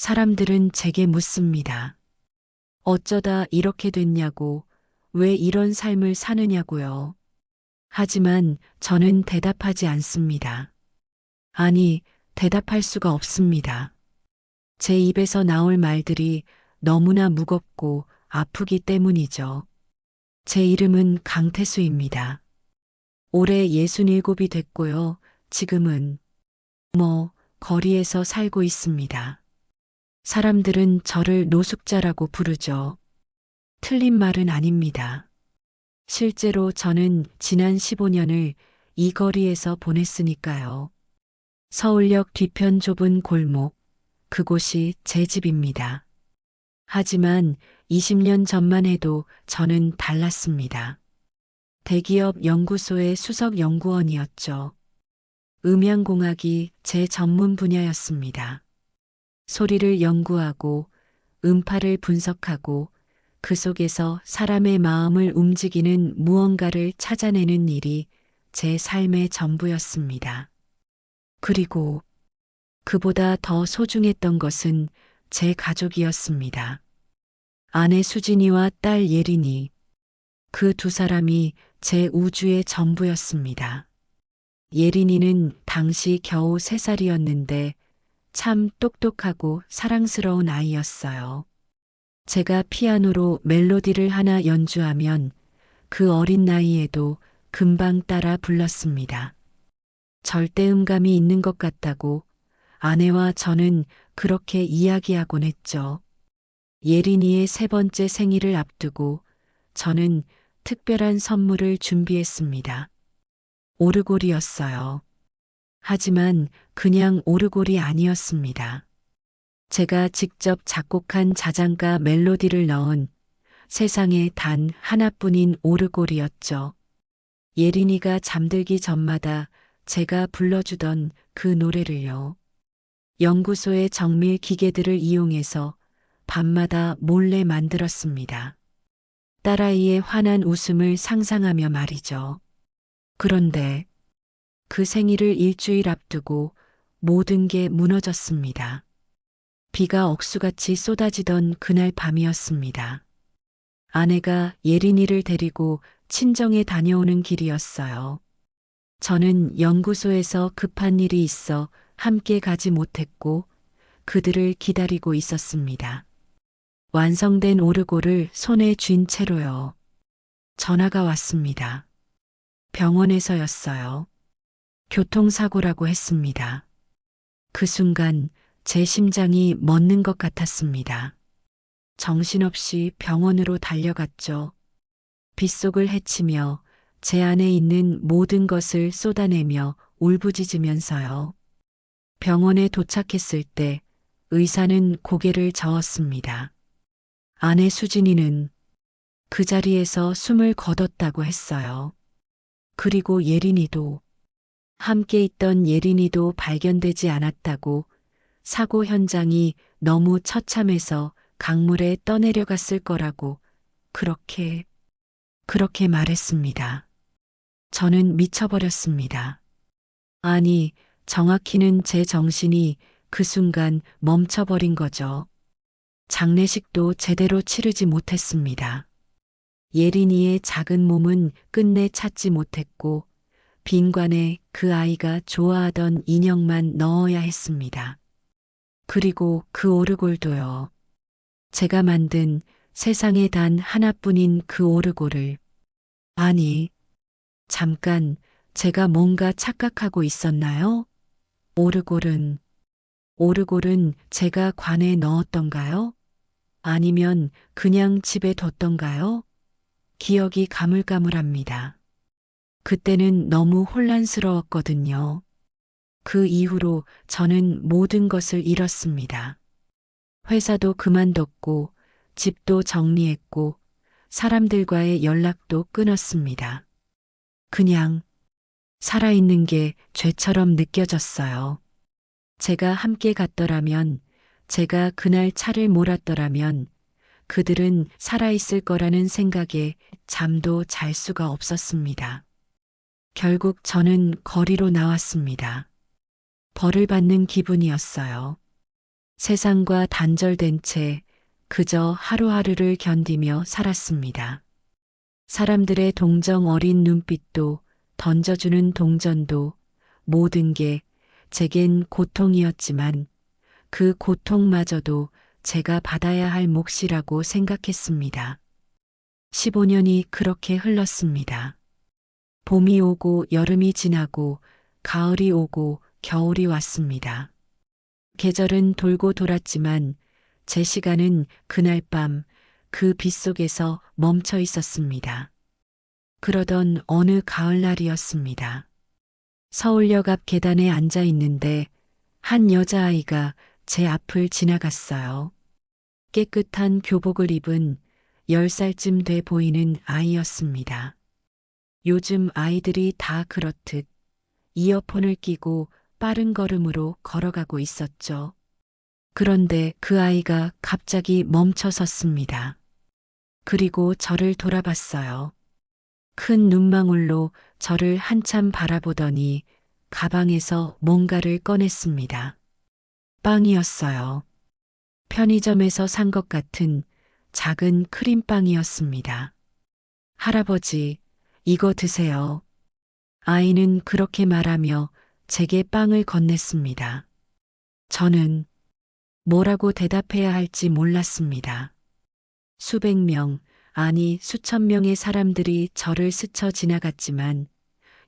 사람들은 제게 묻습니다. 어쩌다 이렇게 됐냐고, 왜 이런 삶을 사느냐고요. 하지만 저는 대답하지 않습니다. 아니, 대답할 수가 없습니다. 제 입에서 나올 말들이 너무나 무겁고 아프기 때문이죠. 제 이름은 강태수입니다. 올해 67이 됐고요. 지금은 거리에서 살고 있습니다. 사람들은 저를 노숙자라고 부르죠. 틀린 말은 아닙니다. 실제로 저는 지난 15년을 이 거리에서 보냈으니까요. 서울역 뒤편 좁은 골목, 그곳이 제 집입니다. 하지만 20년 전만 해도 저는 달랐습니다. 대기업 연구소의 수석 연구원이었죠. 음향공학이 제 전문 분야였습니다. 소리를 연구하고 음파를 분석하고 그 속에서 사람의 마음을 움직이는 무언가를 찾아내는 일이 제 삶의 전부였습니다. 그리고 그보다 더 소중했던 것은 제 가족이었습니다. 아내 수진이와 딸 예린이, 그 두 사람이 제 우주의 전부였습니다. 예린이는 당시 겨우 3살이었는데 참 똑똑하고 사랑스러운 아이였어요. 제가 피아노로 멜로디를 하나 연주하면 그 어린 나이에도 금방 따라 불렀습니다. 절대음감이 있는 것 같다고 아내와 저는 그렇게 이야기하곤 했죠. 예린이의 3번째 생일을 앞두고 저는 특별한 선물을 준비했습니다. 오르골이었어요. 하지만 그냥 오르골이 아니었습니다. 제가 직접 작곡한 자장가 멜로디를 넣은 세상에 단 하나뿐인 오르골이었죠. 예린이가 잠들기 전마다 제가 불러주던 그 노래를요. 연구소의 정밀 기계들을 이용해서 밤마다 몰래 만들었습니다. 딸아이의 환한 웃음을 상상하며 말이죠. 그런데 그 생일을 일주일 앞두고 모든 게 무너졌습니다. 비가 억수같이 쏟아지던 그날 밤이었습니다. 아내가 예린이를 데리고 친정에 다녀오는 길이었어요. 저는 연구소에서 급한 일이 있어 함께 가지 못했고 그들을 기다리고 있었습니다. 완성된 오르골을 손에 쥔 채로요. 전화가 왔습니다. 병원에서였어요. 교통사고라고 했습니다. 그 순간 제 심장이 멎는 것 같았습니다. 정신없이 병원으로 달려갔죠. 빗속을 헤치며 제 안에 있는 모든 것을 쏟아내며 울부짖으면서요. 병원에 도착했을 때 의사는 고개를 저었습니다. 아내 수진이는 그 자리에서 숨을 거뒀다고 했어요. 그리고 예린이도, 함께 있던 예린이도 발견되지 않았다고, 사고 현장이 너무 처참해서 강물에 떠내려갔을 거라고 그렇게 말했습니다. 저는 미쳐버렸습니다. 아니, 정확히는 제 정신이 그 순간 멈춰버린 거죠. 장례식도 제대로 치르지 못했습니다. 예린이의 작은 몸은 끝내 찾지 못했고 빈관에 그 아이가 좋아하던 인형만 넣어야 했습니다. 그리고 그 오르골도요. 제가 만든 세상에 단 하나뿐인 그 오르골을. 아니, 잠깐 제가 뭔가 착각하고 있었나요? 오르골은 제가 관에 넣었던가요? 아니면 그냥 집에 뒀던가요? 기억이 가물가물합니다. 그때는 너무 혼란스러웠거든요. 그 이후로 저는 모든 것을 잃었습니다. 회사도 그만뒀고, 집도 정리했고, 사람들과의 연락도 끊었습니다. 그냥 살아있는 게 죄처럼 느껴졌어요. 제가 함께 갔더라면, 제가 그날 차를 몰았더라면, 그들은 살아있을 거라는 생각에 잠도 잘 수가 없었습니다. 결국 저는 거리로 나왔습니다. 벌을 받는 기분이었어요. 세상과 단절된 채 그저 하루하루를 견디며 살았습니다. 사람들의 동정 어린 눈빛도 던져주는 동전도 모든 게 제겐 고통이었지만 그 고통마저도 제가 받아야 할 몫이라고 생각했습니다. 15년이 그렇게 흘렀습니다. 봄이 오고 여름이 지나고 가을이 오고 겨울이 왔습니다. 계절은 돌고 돌았지만 제 시간은 그날 밤 그 빗속에서 멈춰 있었습니다. 그러던 어느 가을날이었습니다. 서울역 앞 계단에 앉아 있는데 한 여자아이가 제 앞을 지나갔어요. 깨끗한 교복을 입은 10살쯤 돼 보이는 아이였습니다. 요즘 아이들이 다 그렇듯 이어폰을 끼고 빠른 걸음으로 걸어가고 있었죠. 그런데 그 아이가 갑자기 멈춰 섰습니다. 그리고 저를 돌아봤어요. 큰 눈망울로 저를 한참 바라보더니 가방에서 뭔가를 꺼냈습니다. 빵이었어요. 편의점에서 산 것 같은 작은 크림빵이었습니다. 할아버지, 이거 드세요. 아이는 그렇게 말하며 제게 빵을 건넸습니다. 저는 뭐라고 대답해야 할지 몰랐습니다. 수백 명, 아니 수천 명의 사람들이 저를 스쳐 지나갔지만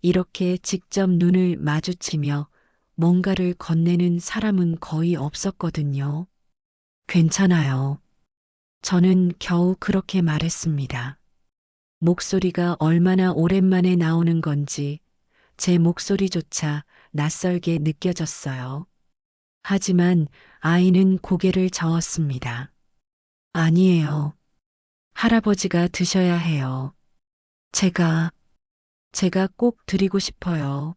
이렇게 직접 눈을 마주치며 뭔가를 건네는 사람은 거의 없었거든요. 괜찮아요. 저는 겨우 그렇게 말했습니다. 목소리가 얼마나 오랜만에 나오는 건지 제 목소리조차 낯설게 느껴졌어요. 하지만 아이는 고개를 저었습니다. 아니에요. 할아버지가 드셔야 해요. 제가 꼭 드리고 싶어요.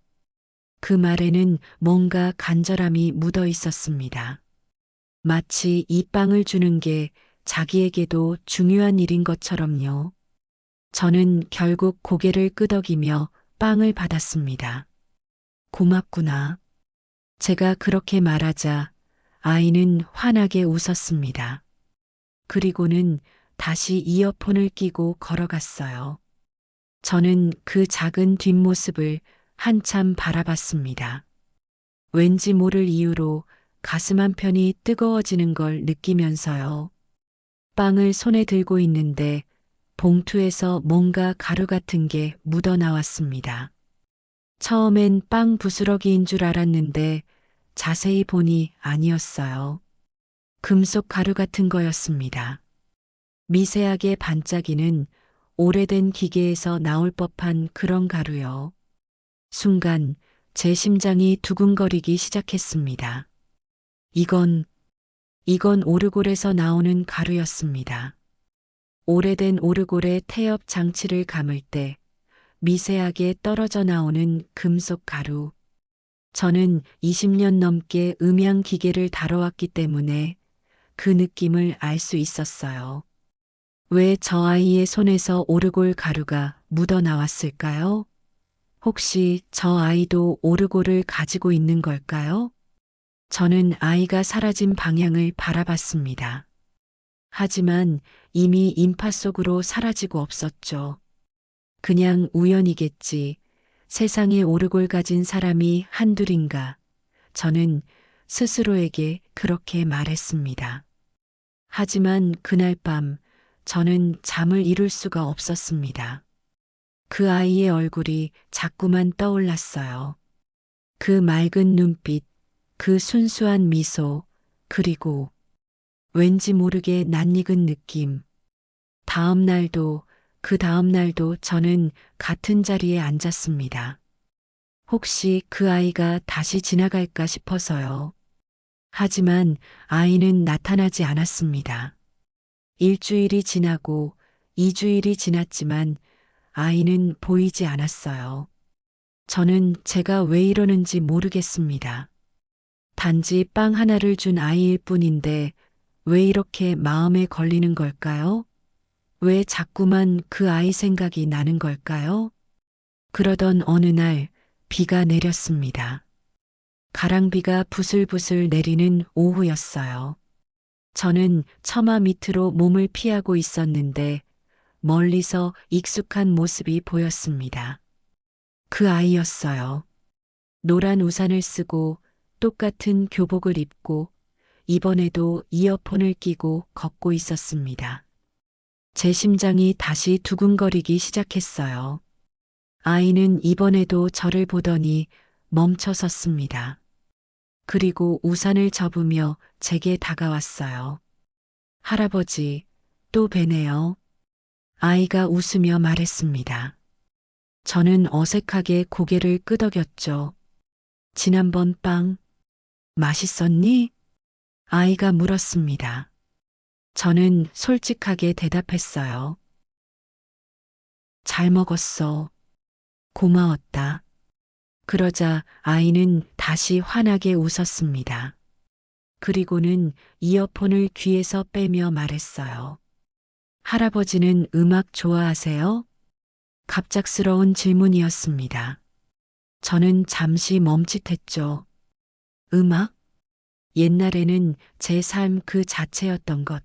그 말에는 뭔가 간절함이 묻어 있었습니다. 마치 이 빵을 주는 게 자기에게도 중요한 일인 것처럼요. 저는 결국 고개를 끄덕이며 빵을 받았습니다. 고맙구나. 제가 그렇게 말하자 아이는 환하게 웃었습니다. 그리고는 다시 이어폰을 끼고 걸어갔어요. 저는 그 작은 뒷모습을 한참 바라봤습니다. 왠지 모를 이유로 가슴 한편이 뜨거워지는 걸 느끼면서요. 빵을 손에 들고 있는데 봉투에서 뭔가 가루 같은 게 묻어 나왔습니다. 처음엔 빵 부스러기인 줄 알았는데 자세히 보니 아니었어요. 금속 가루 같은 거였습니다. 미세하게 반짝이는 오래된 기계에서 나올 법한 그런 가루요. 순간 제 심장이 두근거리기 시작했습니다. 이건 오르골에서 나오는 가루였습니다. 오래된 오르골의 태엽 장치를 감을 때 미세하게 떨어져 나오는 금속 가루. 저는 20년 넘게 음향 기계를 다뤄왔기 때문에 그 느낌을 알 수 있었어요. 왜 저 아이의 손에서 오르골 가루가 묻어 나왔을까요? 혹시 저 아이도 오르골을 가지고 있는 걸까요? 저는 아이가 사라진 방향을 바라봤습니다. 하지만 이미 인파 속으로 사라지고 없었죠. 그냥 우연이겠지. 세상에 오르골 가진 사람이 한둘인가. 저는 스스로에게 그렇게 말했습니다. 하지만 그날 밤 저는 잠을 이룰 수가 없었습니다. 그 아이의 얼굴이 자꾸만 떠올랐어요. 그 맑은 눈빛, 그 순수한 미소, 그리고 왠지 모르게 낯익은 느낌. 그 다음 날도 저는 같은 자리에 앉았습니다. 혹시 그 아이가 다시 지나갈까 싶어서요. 하지만 아이는 나타나지 않았습니다. 일주일이 지나고 2주일이 지났지만 아이는 보이지 않았어요. 저는 제가 왜 이러는지 모르겠습니다. 단지 빵 하나를 준 아이일 뿐인데 왜 이렇게 마음에 걸리는 걸까요? 왜 자꾸만 그 아이 생각이 나는 걸까요? 그러던 어느 날 비가 내렸습니다. 가랑비가 부슬부슬 내리는 오후였어요. 저는 처마 밑으로 몸을 피하고 있었는데 멀리서 익숙한 모습이 보였습니다. 그 아이였어요. 노란 우산을 쓰고 똑같은 교복을 입고 이번에도 이어폰을 끼고 걷고 있었습니다. 제 심장이 다시 두근거리기 시작했어요. 아이는 이번에도 저를 보더니 멈춰 섰습니다. 그리고 우산을 접으며 제게 다가왔어요. 할아버지, 또 뵈네요. 아이가 웃으며 말했습니다. 저는 어색하게 고개를 끄덕였죠. 지난번 빵, 맛있었니? 아이가 물었습니다. 저는 솔직하게 대답했어요. 잘 먹었어. 고마웠다. 그러자 아이는 다시 환하게 웃었습니다. 그리고는 이어폰을 귀에서 빼며 말했어요. 할아버지는 음악 좋아하세요? 갑작스러운 질문이었습니다. 저는 잠시 멈칫했죠. 음악? 옛날에는 제 삶 그 자체였던 것.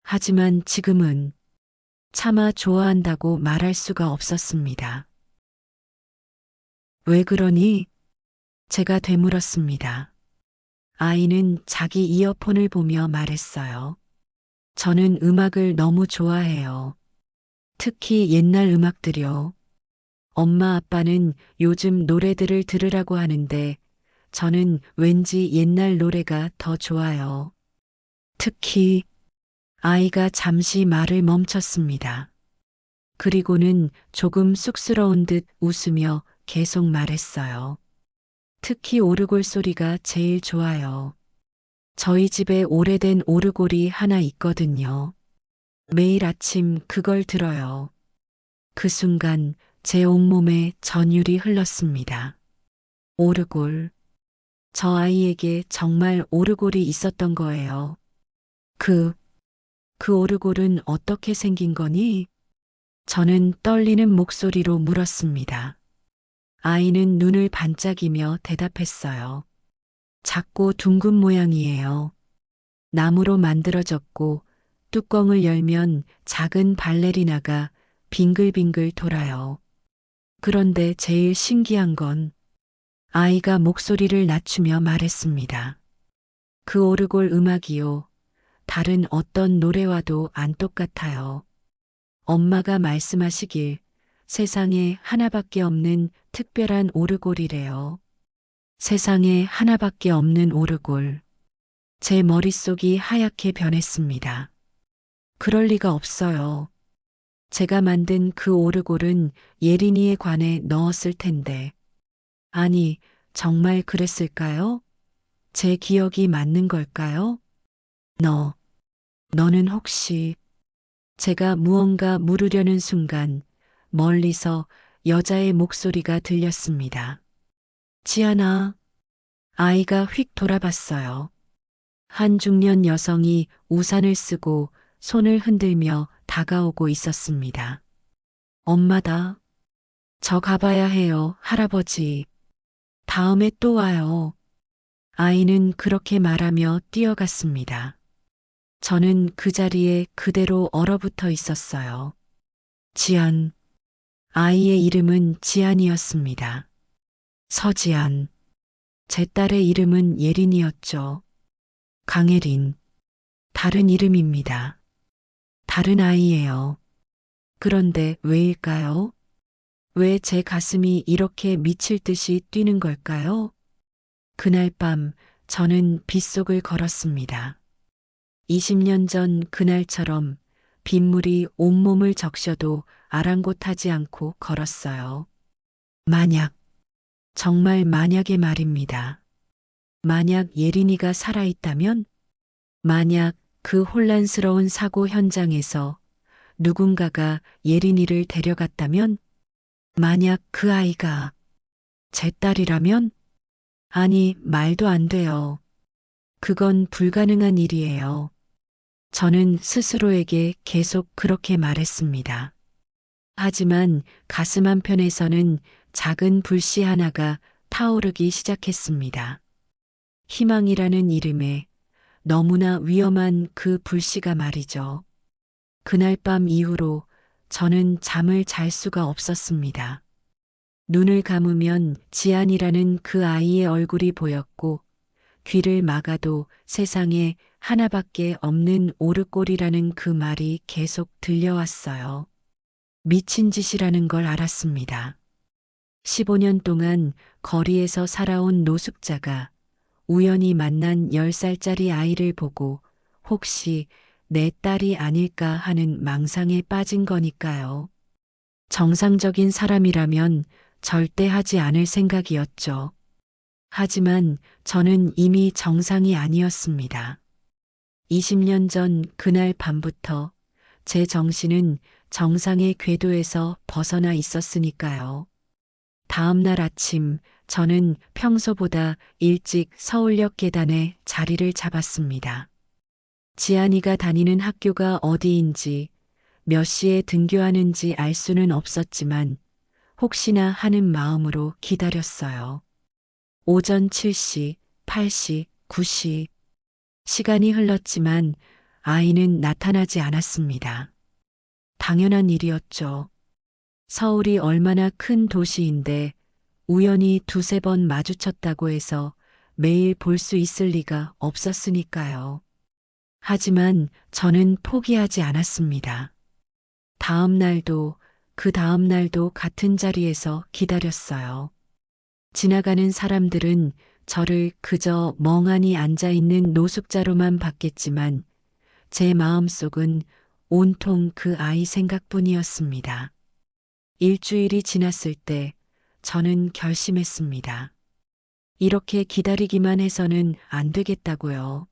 하지만 지금은 차마 좋아한다고 말할 수가 없었습니다. 왜 그러니? 제가 되물었습니다. 아이는 자기 이어폰을 보며 말했어요. 저는 음악을 너무 좋아해요. 특히 옛날 음악들이요. 엄마 아빠는 요즘 노래들을 들으라고 하는데 저는 왠지 옛날 노래가 더 좋아요. 특히 아이가 잠시 말을 멈췄습니다. 그리고는 조금 쑥스러운 듯 웃으며 계속 말했어요. 특히 오르골 소리가 제일 좋아요. 저희 집에 오래된 오르골이 하나 있거든요. 매일 아침 그걸 들어요. 그 순간 제 온몸에 전율이 흘렀습니다. 오르골. 저 아이에게 정말 오르골이 있었던 거예요. 그 오르골은 어떻게 생긴 거니? 저는 떨리는 목소리로 물었습니다. 아이는 눈을 반짝이며 대답했어요. 작고 둥근 모양이에요. 나무로 만들어졌고 뚜껑을 열면 작은 발레리나가 빙글빙글 돌아요. 그런데 제일 신기한 건 아이가 목소리를 낮추며 말했습니다. 그 오르골 음악이요. 다른 어떤 노래와도 안 똑같아요. 엄마가 말씀하시길 세상에 하나밖에 없는 특별한 오르골이래요. 세상에 하나밖에 없는 오르골. 제 머릿속이 하얗게 변했습니다. 그럴 리가 없어요. 제가 만든 그 오르골은 예린이의 관에 넣었을 텐데. 아니, 정말 그랬을까요? 제 기억이 맞는 걸까요? 너는 혹시 제가 무언가 물으려는 순간 멀리서 여자의 목소리가 들렸습니다. 지안아, 아이가 휙 돌아봤어요. 한 중년 여성이 우산을 쓰고 손을 흔들며 다가오고 있었습니다. 엄마다. 저 가봐야 해요, 할아버지. 다음에 또 와요. 아이는 그렇게 말하며 뛰어갔습니다. 저는 그 자리에 그대로 얼어붙어 있었어요. 지안. 아이의 이름은 지안이었습니다. 서지안. 제 딸의 이름은 예린이었죠. 강예린. 다른 이름입니다. 다른 아이예요. 그런데 왜일까요? 왜 제 가슴이 이렇게 미칠 듯이 뛰는 걸까요? 그날 밤 저는 빗속을 걸었습니다. 20년 전 그날처럼 빗물이 온몸을 적셔도 아랑곳하지 않고 걸었어요. 만약, 정말 만약의 말입니다. 만약 예린이가 살아있다면? 만약 그 혼란스러운 사고 현장에서 누군가가 예린이를 데려갔다면? 만약 그 아이가 제 딸이라면? 아니, 말도 안 돼요. 그건 불가능한 일이에요. 저는 스스로에게 계속 그렇게 말했습니다. 하지만 가슴 한편에서는 작은 불씨 하나가 타오르기 시작했습니다. 희망이라는 이름에 너무나 위험한 그 불씨가 말이죠. 그날 밤 이후로 저는 잠을 잘 수가 없었습니다. 눈을 감으면 지안이라는 그 아이의 얼굴이 보였고 귀를 막아도 세상에 하나밖에 없는 오르골이라는 그 말이 계속 들려왔어요. 미친 짓이라는 걸 알았습니다. 15년 동안 거리에서 살아온 노숙자가 우연히 만난 10살짜리 아이를 보고 혹시 내 딸이 아닐까 하는 망상에 빠진 거니까요. 정상적인 사람이라면 절대 하지 않을 생각이었죠. 하지만 저는 이미 정상이 아니었습니다. 20년 전 그날 밤부터 제 정신은 정상의 궤도에서 벗어나 있었으니까요. 다음 날 아침 저는 평소보다 일찍 서울역 계단에 자리를 잡았습니다. 지안이가 다니는 학교가 어디인지 몇 시에 등교하는지 알 수는 없었지만 혹시나 하는 마음으로 기다렸어요. 오전 7시, 8시, 9시. 시간이 흘렀지만 아이는 나타나지 않았습니다. 당연한 일이었죠. 서울이 얼마나 큰 도시인데 우연히 두세 번 마주쳤다고 해서 매일 볼 수 있을 리가 없었으니까요. 하지만 저는 포기하지 않았습니다. 다음 날도 그 다음 날도 같은 자리에서 기다렸어요. 지나가는 사람들은 저를 그저 멍하니 앉아 있는 노숙자로만 봤겠지만 제 마음속은 온통 그 아이 생각뿐이었습니다. 일주일이 지났을 때 저는 결심했습니다. 이렇게 기다리기만 해서는 안 되겠다고요.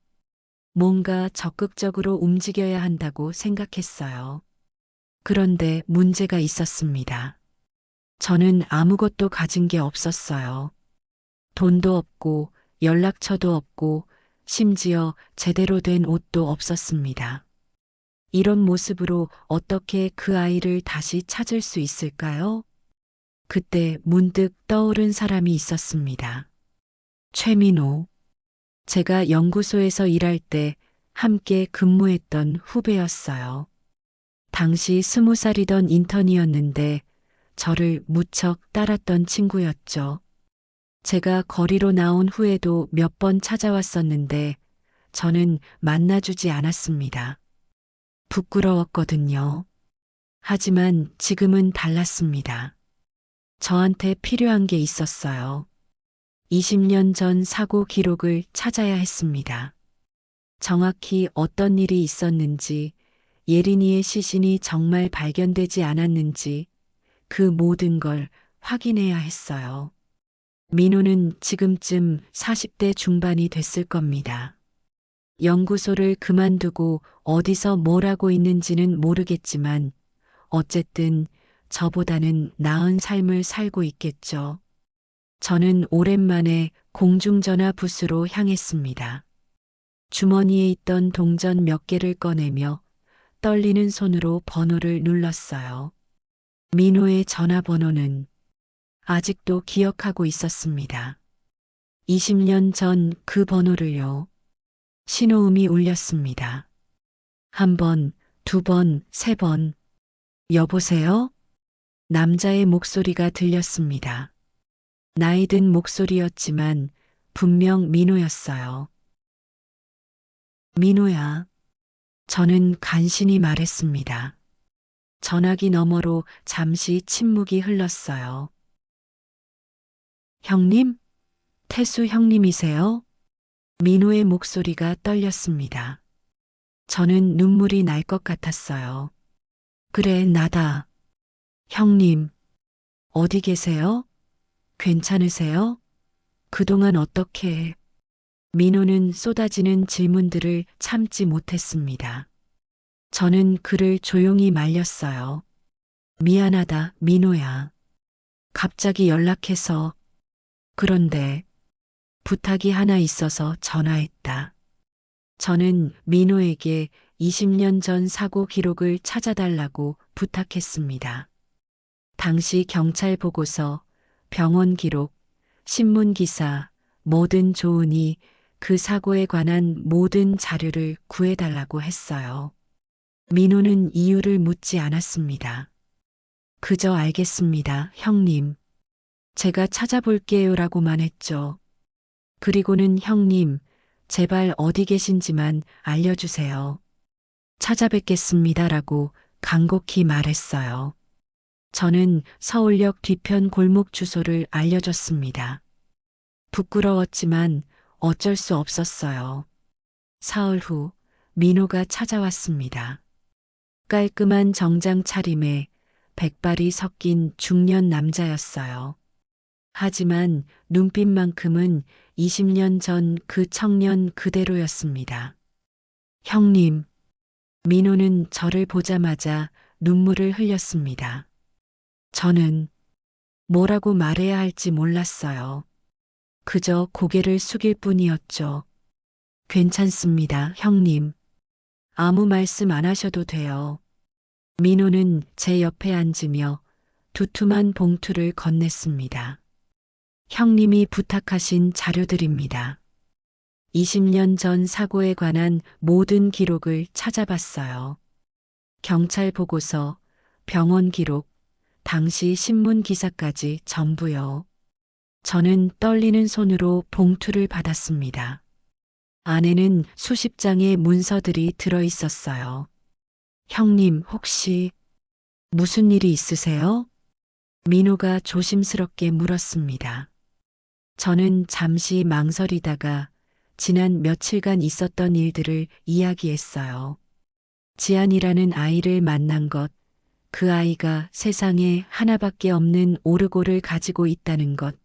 뭔가 적극적으로 움직여야 한다고 생각했어요. 그런데 문제가 있었습니다. 저는 아무것도 가진 게 없었어요. 돈도 없고 연락처도 없고 심지어 제대로 된 옷도 없었습니다. 이런 모습으로 어떻게 그 아이를 다시 찾을 수 있을까요? 그때 문득 떠오른 사람이 있었습니다. 최민호. 제가 연구소에서 일할 때 함께 근무했던 후배였어요. 당시 20살이던 인턴이었는데 저를 무척 따랐던 친구였죠. 제가 거리로 나온 후에도 몇 번 찾아왔었는데 저는 만나주지 않았습니다. 부끄러웠거든요. 하지만 지금은 달랐습니다. 저한테 필요한 게 있었어요. 20년 전 사고 기록을 찾아야 했습니다. 정확히 어떤 일이 있었는지, 예린이의 시신이 정말 발견되지 않았는지 그 모든 걸 확인해야 했어요. 민호는 지금쯤 40대 중반이 됐을 겁니다. 연구소를 그만두고 어디서 뭘 하고 있는지는 모르겠지만 어쨌든 저보다는 나은 삶을 살고 있겠죠. 저는 오랜만에 공중전화 부스로 향했습니다. 주머니에 있던 동전 몇 개를 꺼내며 떨리는 손으로 번호를 눌렀어요. 민호의 전화번호는 아직도 기억하고 있었습니다. 20년 전 그 번호를요. 신호음이 울렸습니다. 한 번, 두 번, 세 번. 여보세요? 남자의 목소리가 들렸습니다. 나이든 목소리였지만 분명 민호였어요. 민호야. 저는 간신히 말했습니다. 전화기 너머로 잠시 침묵이 흘렀어요. 형님? 태수 형님이세요? 민호의 목소리가 떨렸습니다. 저는 눈물이 날 것 같았어요. 그래, 나다. 형님, 어디 계세요? 괜찮으세요? 그동안 어떻게... 민호는 쏟아지는 질문들을 참지 못했습니다. 저는 그를 조용히 말렸어요. 미안하다, 민호야. 갑자기 연락해서. 그런데 부탁이 하나 있어서 전화했다. 저는 민호에게 20년 전 사고 기록을 찾아달라고 부탁했습니다. 당시 경찰 보고서, 병원 기록, 신문 기사, 뭐든 좋으니 그 사고에 관한 모든 자료를 구해달라고 했어요. 민호는 이유를 묻지 않았습니다. 그저 알겠습니다, 형님. 제가 찾아볼게요라고만 했죠. 그리고는 형님, 제발 어디 계신지만 알려주세요. 찾아뵙겠습니다라고 간곡히 말했어요. 저는 서울역 뒤편 골목 주소를 알려줬습니다. 부끄러웠지만 어쩔 수 없었어요. 사흘 후 민호가 찾아왔습니다. 깔끔한 정장 차림에 백발이 섞인 중년 남자였어요. 하지만 눈빛만큼은 20년 전 그 청년 그대로였습니다. 형님, 민호는 저를 보자마자 눈물을 흘렸습니다. 저는 뭐라고 말해야 할지 몰랐어요. 그저 고개를 숙일 뿐이었죠. 괜찮습니다, 형님. 아무 말씀 안 하셔도 돼요. 민호는 제 옆에 앉으며 두툼한 봉투를 건넸습니다. 형님이 부탁하신 자료들입니다. 20년 전 사고에 관한 모든 기록을 찾아봤어요. 경찰 보고서, 병원 기록, 당시 신문 기사까지 전부요. 저는 떨리는 손으로 봉투를 받았습니다. 안에는 수십 장의 문서들이 들어 있었어요. 형님, 혹시 무슨 일이 있으세요? 민호가 조심스럽게 물었습니다. 저는 잠시 망설이다가 지난 며칠간 있었던 일들을 이야기했어요. 지안이라는 아이를 만난 것, 그 아이가 세상에 하나밖에 없는 오르골을 가지고 있다는 것,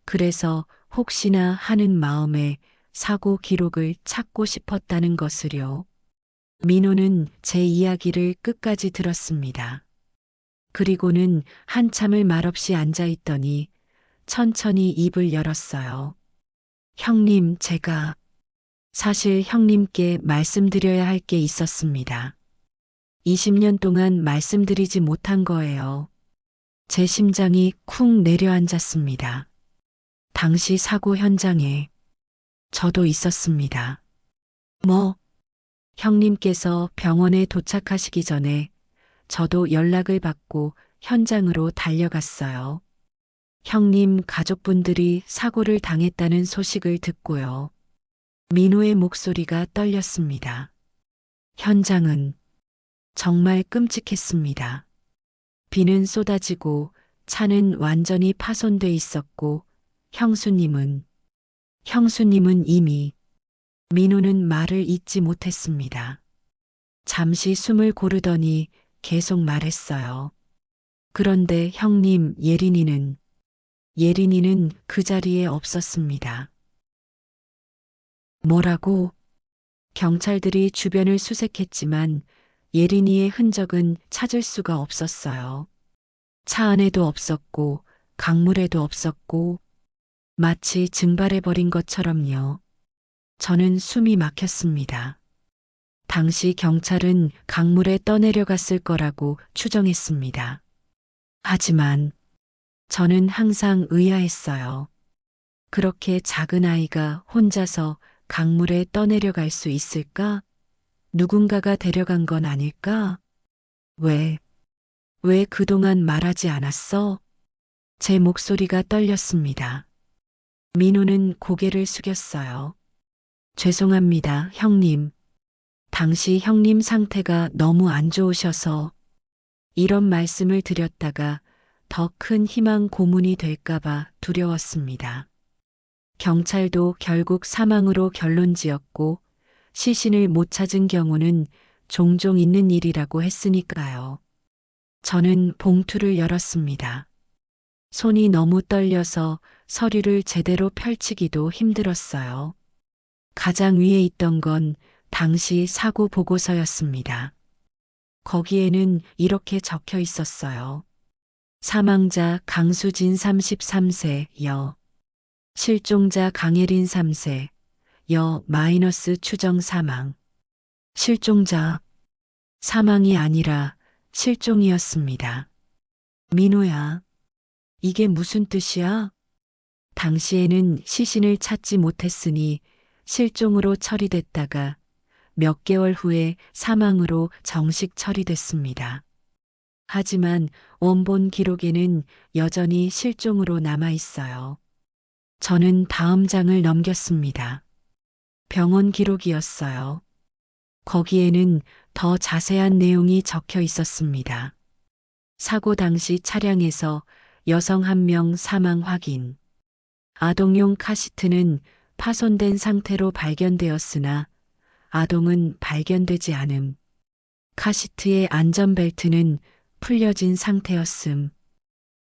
그래서 혹시나 하는 마음에 사고 기록을 찾고 싶었다는 것을요. 민호는 제 이야기를 끝까지 들었습니다. 그리고는 한참을 말없이 앉아 있더니 천천히 입을 열었어요. 형님, 제가 사실 형님께 말씀드려야 할 게 있었습니다. 20년 동안 말씀드리지 못한 거예요. 제 심장이 쿵 내려앉았습니다. 당시 사고 현장에 저도 있었습니다. 뭐, 형님께서 병원에 도착하시기 전에 저도 연락을 받고 현장으로 달려갔어요. 형님 가족분들이 사고를 당했다는 소식을 듣고요. 민호의 목소리가 떨렸습니다. 현장은 정말 끔찍했습니다. 비는 쏟아지고 차는 완전히 파손돼 있었고 형수님은 이미 민호는 말을 잇지 못했습니다. 잠시 숨을 고르더니 계속 말했어요. 그런데 형님 예린이는 그 자리에 없었습니다. 뭐라고? 경찰들이 주변을 수색했지만 예린이의 흔적은 찾을 수가 없었어요. 차 안에도 없었고 강물에도 없었고 마치 증발해버린 것처럼요. 저는 숨이 막혔습니다. 당시 경찰은 강물에 떠내려갔을 거라고 추정했습니다. 하지만 저는 항상 의아했어요. 그렇게 작은 아이가 혼자서 강물에 떠내려갈 수 있을까? 누군가가 데려간 건 아닐까? 왜 그동안 말하지 않았어? 제 목소리가 떨렸습니다. 민호는 고개를 숙였어요. 죄송합니다, 형님. 당시 형님 상태가 너무 안 좋으셔서 이런 말씀을 드렸다가 더 큰 희망 고문이 될까봐 두려웠습니다. 경찰도 결국 사망으로 결론 지었고 시신을 못 찾은 경우는 종종 있는 일이라고 했으니까요. 저는 봉투를 열었습니다. 손이 너무 떨려서 서류를 제대로 펼치기도 힘들었어요. 가장 위에 있던 건 당시 사고 보고서였습니다. 거기에는 이렇게 적혀 있었어요. 사망자 강수진 33세 여, 실종자 강예린 3세 여 마이너스 추정 사망. 실종자, 사망이 아니라 실종이었습니다. 민호야, 이게 무슨 뜻이야? 당시에는 시신을 찾지 못했으니 실종으로 처리됐다가 몇 개월 후에 사망으로 정식 처리됐습니다. 하지만 원본 기록에는 여전히 실종으로 남아 있어요. 저는 다음 장을 넘겼습니다. 병원 기록이었어요. 거기에는 더 자세한 내용이 적혀 있었습니다. 사고 당시 차량에서 여성 1명 사망 확인. 아동용 카시트는 파손된 상태로 발견되었으나 아동은 발견되지 않음. 카시트의 안전벨트는 풀려진 상태였음.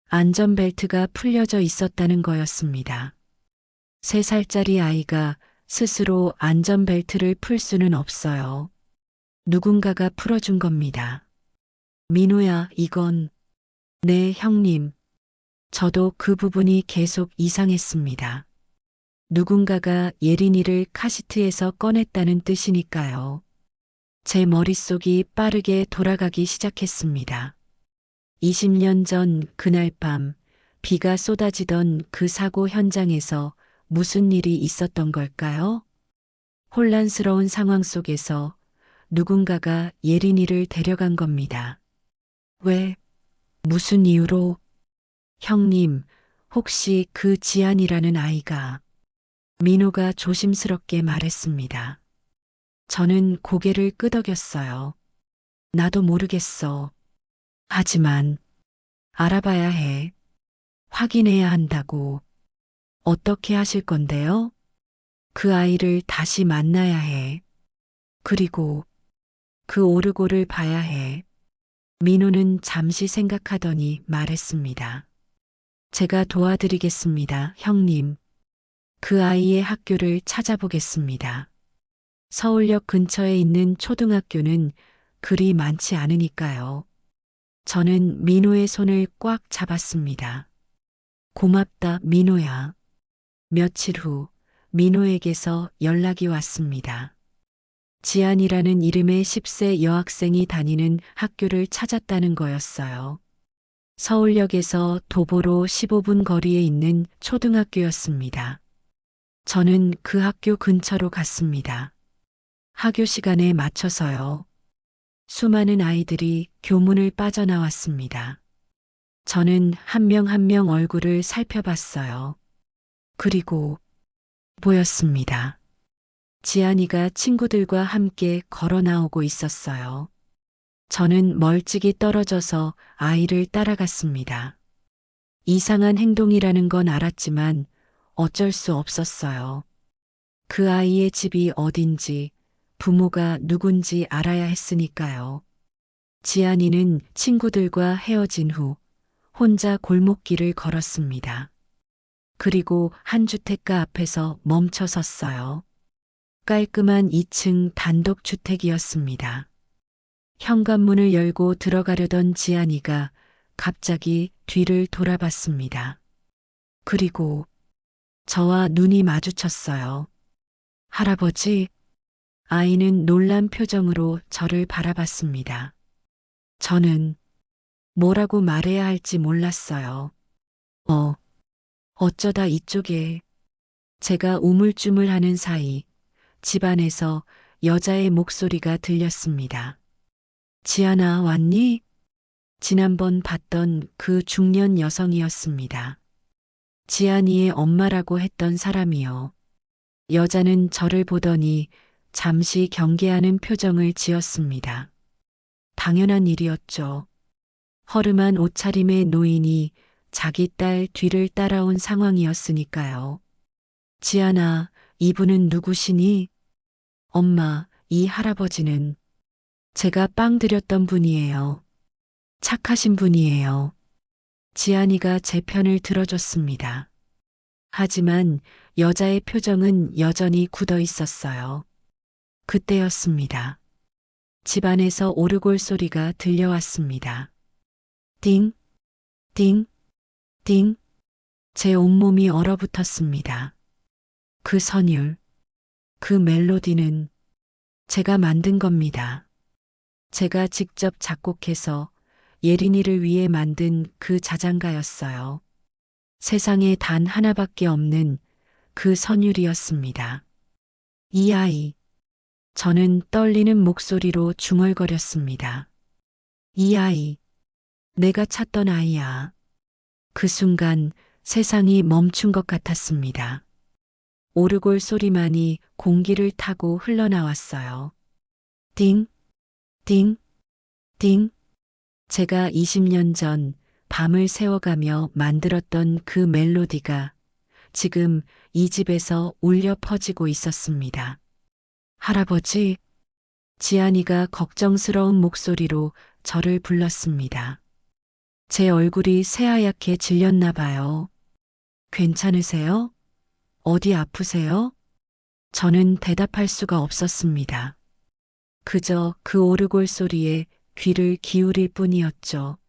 안전벨트가 풀려져 있었다는 거였습니다. 3살짜리 아이가 스스로 안전벨트를 풀 수는 없어요. 누군가가 풀어준 겁니다. 민호야, 이건. 네, 형님. 저도 그 부분이 계속 이상했습니다. 누군가가 예린이를 카시트에서 꺼냈다는 뜻이니까요. 제 머릿속이 빠르게 돌아가기 시작했습니다. 20년 전 그날 밤 비가 쏟아지던 그 사고 현장에서 무슨 일이 있었던 걸까요? 혼란스러운 상황 속에서 누군가가 예린이를 데려간 겁니다. 왜? 무슨 이유로? 형님, 혹시 그 지안이라는 아이가? 민호가 조심스럽게 말했습니다. 저는 고개를 끄덕였어요. 나도 모르겠어. 하지만 알아봐야 해. 확인해야 한다고. 어떻게 하실 건데요? 그 아이를 다시 만나야 해. 그리고 그 오르골을 봐야 해. 민호는 잠시 생각하더니 말했습니다. 제가 도와드리겠습니다, 형님. 그 아이의 학교를 찾아보겠습니다. 서울역 근처에 있는 초등학교는 그리 많지 않으니까요. 저는 민호의 손을 꽉 잡았습니다. 고맙다, 민호야. 며칠 후 민호에게서 연락이 왔습니다. 지안이라는 이름의 10세 여학생이 다니는 학교를 찾았다는 거였어요. 서울역에서 도보로 15분 거리에 있는 초등학교였습니다. 저는 그 학교 근처로 갔습니다. 하교 시간에 맞춰서요. 수많은 아이들이 교문을 빠져나왔습니다. 저는 한 명 한 명 얼굴을 살펴봤어요. 그리고 보였습니다. 지안이가 친구들과 함께 걸어 나오고 있었어요. 저는 멀찍이 떨어져서 아이를 따라갔습니다. 이상한 행동이라는 건 알았지만 어쩔 수 없었어요. 그 아이의 집이 어딘지, 부모가 누군지 알아야 했으니까요. 지안이는 친구들과 헤어진 후 혼자 골목길을 걸었습니다. 그리고 한 주택가 앞에서 멈춰 섰어요. 깔끔한 2층 단독주택이었습니다. 현관문을 열고 들어가려던 지안이가 갑자기 뒤를 돌아봤습니다. 그리고 저와 눈이 마주쳤어요. 할아버지, 아이는 놀란 표정으로 저를 바라봤습니다. 저는 뭐라고 말해야 할지 몰랐어요. 어쩌다 이쪽에. 제가 우물쭈물하는 사이 집안에서 여자의 목소리가 들렸습니다. 지안아, 왔니? 지난번 봤던 그 중년 여성이었습니다. 지안이의 엄마라고 했던 사람이요. 여자는 저를 보더니 잠시 경계하는 표정을 지었습니다. 당연한 일이었죠. 허름한 옷차림의 노인이 자기 딸 뒤를 따라온 상황이었으니까요. 지안아, 이분은 누구시니? 엄마, 이 할아버지는 제가 빵 드렸던 분이에요. 착하신 분이에요. 지안이가 제 편을 들어줬습니다. 하지만 여자의 표정은 여전히 굳어 있었어요. 그때였습니다. 집안에서 오르골 소리가 들려왔습니다. 띵, 띵, 띵. 제 온몸이 얼어붙었습니다. 그 선율, 그 멜로디는 제가 만든 겁니다. 제가 직접 작곡해서 예린이를 위해 만든 그 자장가였어요. 세상에 단 하나밖에 없는 그 선율이었습니다. 이 아이. 저는 떨리는 목소리로 중얼거렸습니다. 이 아이. 내가 찾던 아이야. 그 순간 세상이 멈춘 것 같았습니다. 오르골 소리만이 공기를 타고 흘러나왔어요. 띵, 띵, 띵. 제가 20년 전 밤을 새워가며 만들었던 그 멜로디가 지금 이 집에서 울려 퍼지고 있었습니다. 할아버지, 지안이가 걱정스러운 목소리로 저를 불렀습니다. 제 얼굴이 새하얗게 질렸나 봐요. 괜찮으세요? 어디 아프세요? 저는 대답할 수가 없었습니다. 그저 그 오르골 소리에 귀를 기울일 뿐이었죠.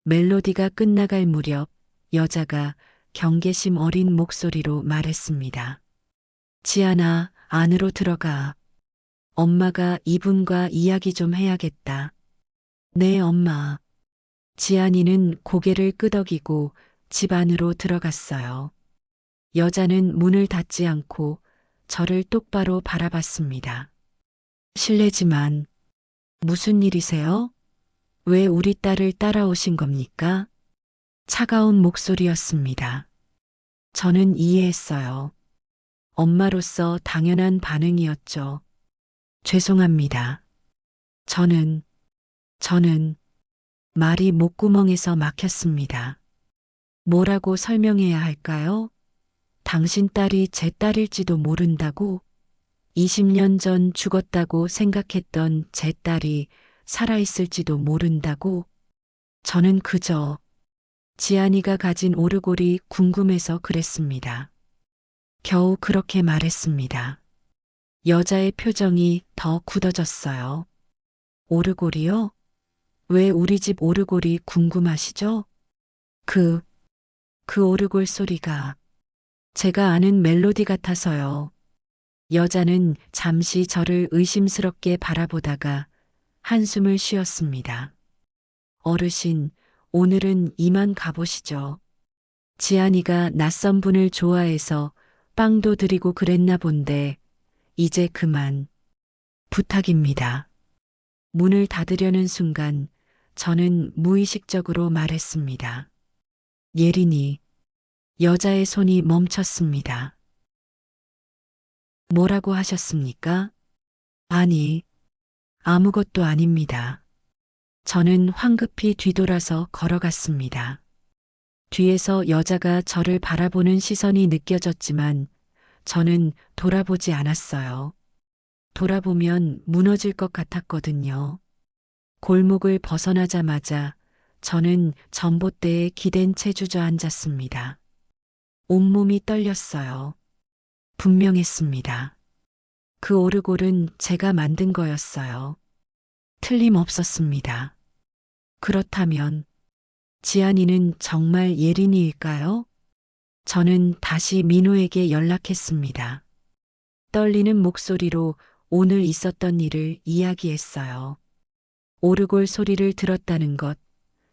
멜로디가 끝나갈 무렵 여자가 경계심 어린 목소리로 말했습니다. 지안아, 안으로 들어가. 엄마가 이분과 이야기 좀 해야겠다. 네, 엄마. 지안이는 고개를 끄덕이고 집 안으로 들어갔어요. 여자는 문을 닫지 않고 저를 똑바로 바라봤습니다. 실례지만 무슨 일이세요? 왜 우리 딸을 따라오신 겁니까? 차가운 목소리였습니다. 저는 이해했어요. 엄마로서 당연한 반응이었죠. 죄송합니다. 저는 말이 목구멍에서 막혔습니다. 뭐라고 설명해야 할까요? 당신 딸이 제 딸일지도 모른다고? 20년 전 죽었다고 생각했던 제 딸이 살아있을지도 모른다고? 저는 그저 지안이가 가진 오르골이 궁금해서 그랬습니다. 겨우 그렇게 말했습니다. 여자의 표정이 더 굳어졌어요. 오르골이요? 왜 우리 집 오르골이 궁금하시죠? 그 오르골 소리가 제가 아는 멜로디 같아서요. 여자는 잠시 저를 의심스럽게 바라보다가 한숨을 쉬었습니다. 어르신, 오늘은 이만 가보시죠. 지안이가 낯선 분을 좋아해서 빵도 드리고 그랬나 본데, 이제 그만. 부탁입니다. 문을 닫으려는 순간 저는 무의식적으로 말했습니다. 예린이. 여자의 손이 멈췄습니다. 뭐라고 하셨습니까? 아니, 아무것도 아닙니다. 저는 황급히 뒤돌아서 걸어갔습니다. 뒤에서 여자가 저를 바라보는 시선이 느껴졌지만 저는 돌아보지 않았어요. 돌아보면 무너질 것 같았거든요. 골목을 벗어나자마자 저는 전봇대에 기댄 채 주저앉았습니다. 온몸이 떨렸어요. 분명했습니다. 그 오르골은 제가 만든 거였어요. 틀림없었습니다. 그렇다면 지안이는 정말 예린이일까요? 저는 다시 민호에게 연락했습니다. 떨리는 목소리로 오늘 있었던 일을 이야기했어요. 오르골 소리를 들었다는 것,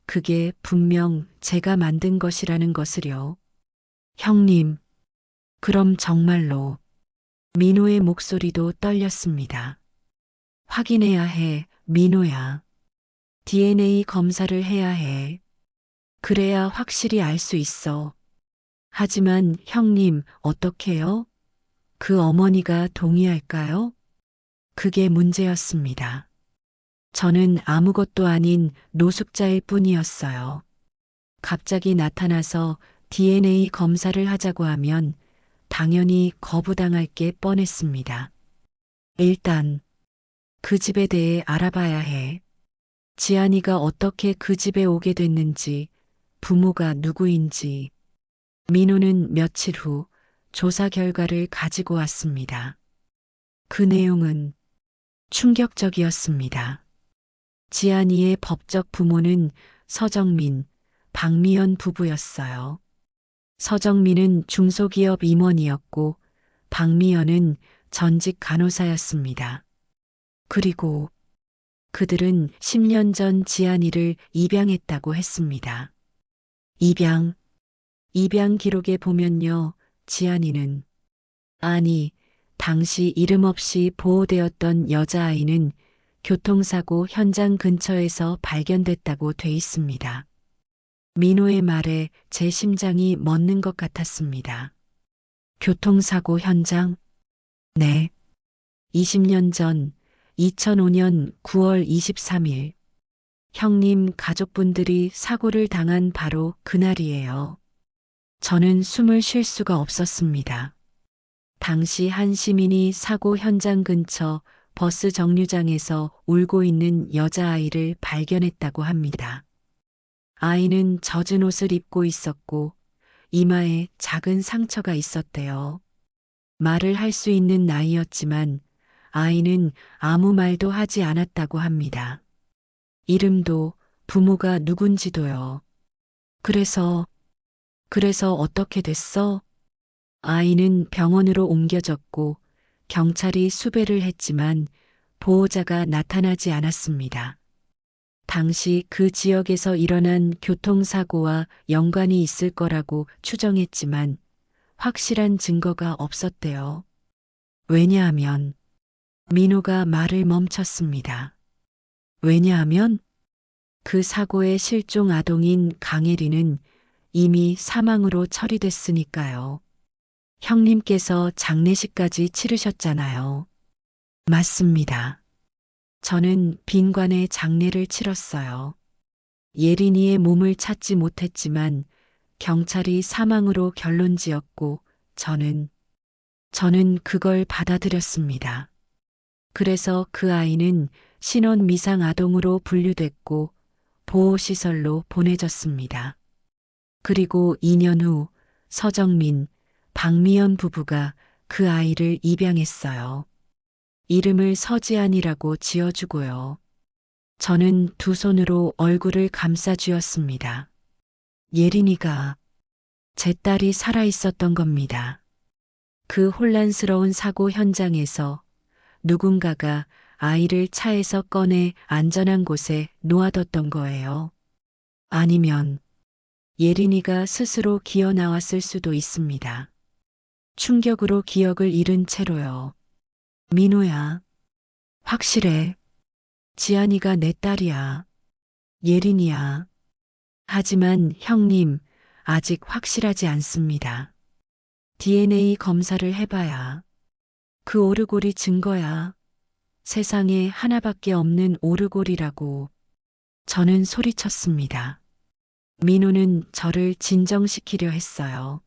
그게 분명 제가 만든 것이라는 것을요. 형님, 그럼 정말로 민호의 목소리도 떨렸습니다. 확인해야 해, 민호야. DNA 검사를 해야 해. 그래야 확실히 알 수 있어. 하지만 형님, 어떡해요? 그 어머니가 동의할까요? 그게 문제였습니다. 저는 아무것도 아닌 노숙자일 뿐이었어요. 갑자기 나타나서 DNA 검사를 하자고 하면 당연히 거부당할 게 뻔했습니다. 일단 그 집에 대해 알아봐야 해. 지안이가 어떻게 그 집에 오게 됐는지, 부모가 누구인지. 민호는 며칠 후 조사 결과를 가지고 왔습니다. 그 내용은 충격적이었습니다. 지안이의 법적 부모는 서정민, 박미연 부부였어요. 서정민은 중소기업 임원이었고 박미연은 전직 간호사였습니다. 그리고 그들은 10년 전 지안이를 입양했다고 했습니다. 입양 기록에 보면요, 지안이는, 아니, 당시 이름 없이 보호되었던 여자아이는 교통사고 현장 근처에서 발견됐다고 돼 있습니다. 민호의 말에 제 심장이 멎는 것 같았습니다. 교통사고 현장? 네. 20년 전 2005년 9월 23일 형님 가족분들이 사고를 당한 바로 그날이에요. 저는 숨을 쉴 수가 없었습니다. 당시 한 시민이 사고 현장 근처 버스 정류장에서 울고 있는 여자아이를 발견했다고 합니다. 아이는 젖은 옷을 입고 있었고 이마에 작은 상처가 있었대요. 말을 할 수 있는 나이였지만 아이는 아무 말도 하지 않았다고 합니다. 이름도 부모가 누군지도요. 그래서 어떻게 됐어? 아이는 병원으로 옮겨졌고 경찰이 수배를 했지만 보호자가 나타나지 않았습니다. 당시 그 지역에서 일어난 교통사고와 연관이 있을 거라고 추정했지만 확실한 증거가 없었대요. 왜냐하면 민호가 말을 멈췄습니다. 왜냐하면 그 사고의 실종 아동인 강혜리는 이미 사망으로 처리됐으니까요. 형님께서 장례식까지 치르셨잖아요. 맞습니다. 저는 빈관에 장례를 치렀어요. 예린이의 몸을 찾지 못했지만 경찰이 사망으로 결론 지었고 저는 그걸 받아들였습니다. 그래서 그 아이는 신원 미상 아동으로 분류됐고 보호시설로 보내졌습니다. 그리고 2년 후 서정민, 박미연 부부가 그 아이를 입양했어요. 이름을 서지안이라고 지어주고요. 저는 두 손으로 얼굴을 감싸쥐었습니다. 예린이가 제 딸이 살아있었던 겁니다. 그 혼란스러운 사고 현장에서 누군가가 아이를 차에서 꺼내 안전한 곳에 놓아뒀던 거예요. 아니면 예린이가 스스로 기어 나왔을 수도 있습니다. 충격으로 기억을 잃은 채로요. 민호야. 확실해. 지안이가 내 딸이야. 예린이야. 하지만 형님, 아직 확실하지 않습니다. DNA 검사를 해봐야. 그 오르골이 증거야. 세상에 하나밖에 없는 오르골이라고. 저는 소리쳤습니다. 민호는 저를 진정시키려 했어요.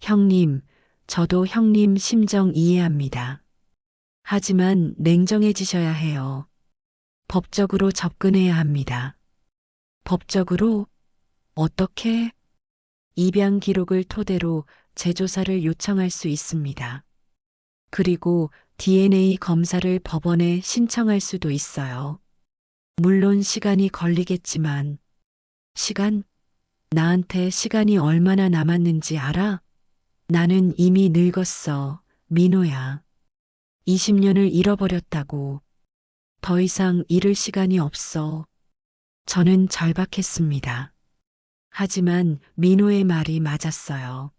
형님, 저도 형님 심정 이해합니다. 하지만 냉정해지셔야 해요. 법적으로 접근해야 합니다. 법적으로? 어떻게? 입양 기록을 토대로 재조사를 요청할 수 있습니다. 그리고 DNA 검사를 법원에 신청할 수도 있어요. 물론 시간이 걸리겠지만, 시간? 나한테 시간이 얼마나 남았는지 알아? 나는 이미 늙었어, 민호야. 20년을 잃어버렸다고. 더 이상 잃을 시간이 없어. 저는 절박했습니다. 하지만 민호의 말이 맞았어요.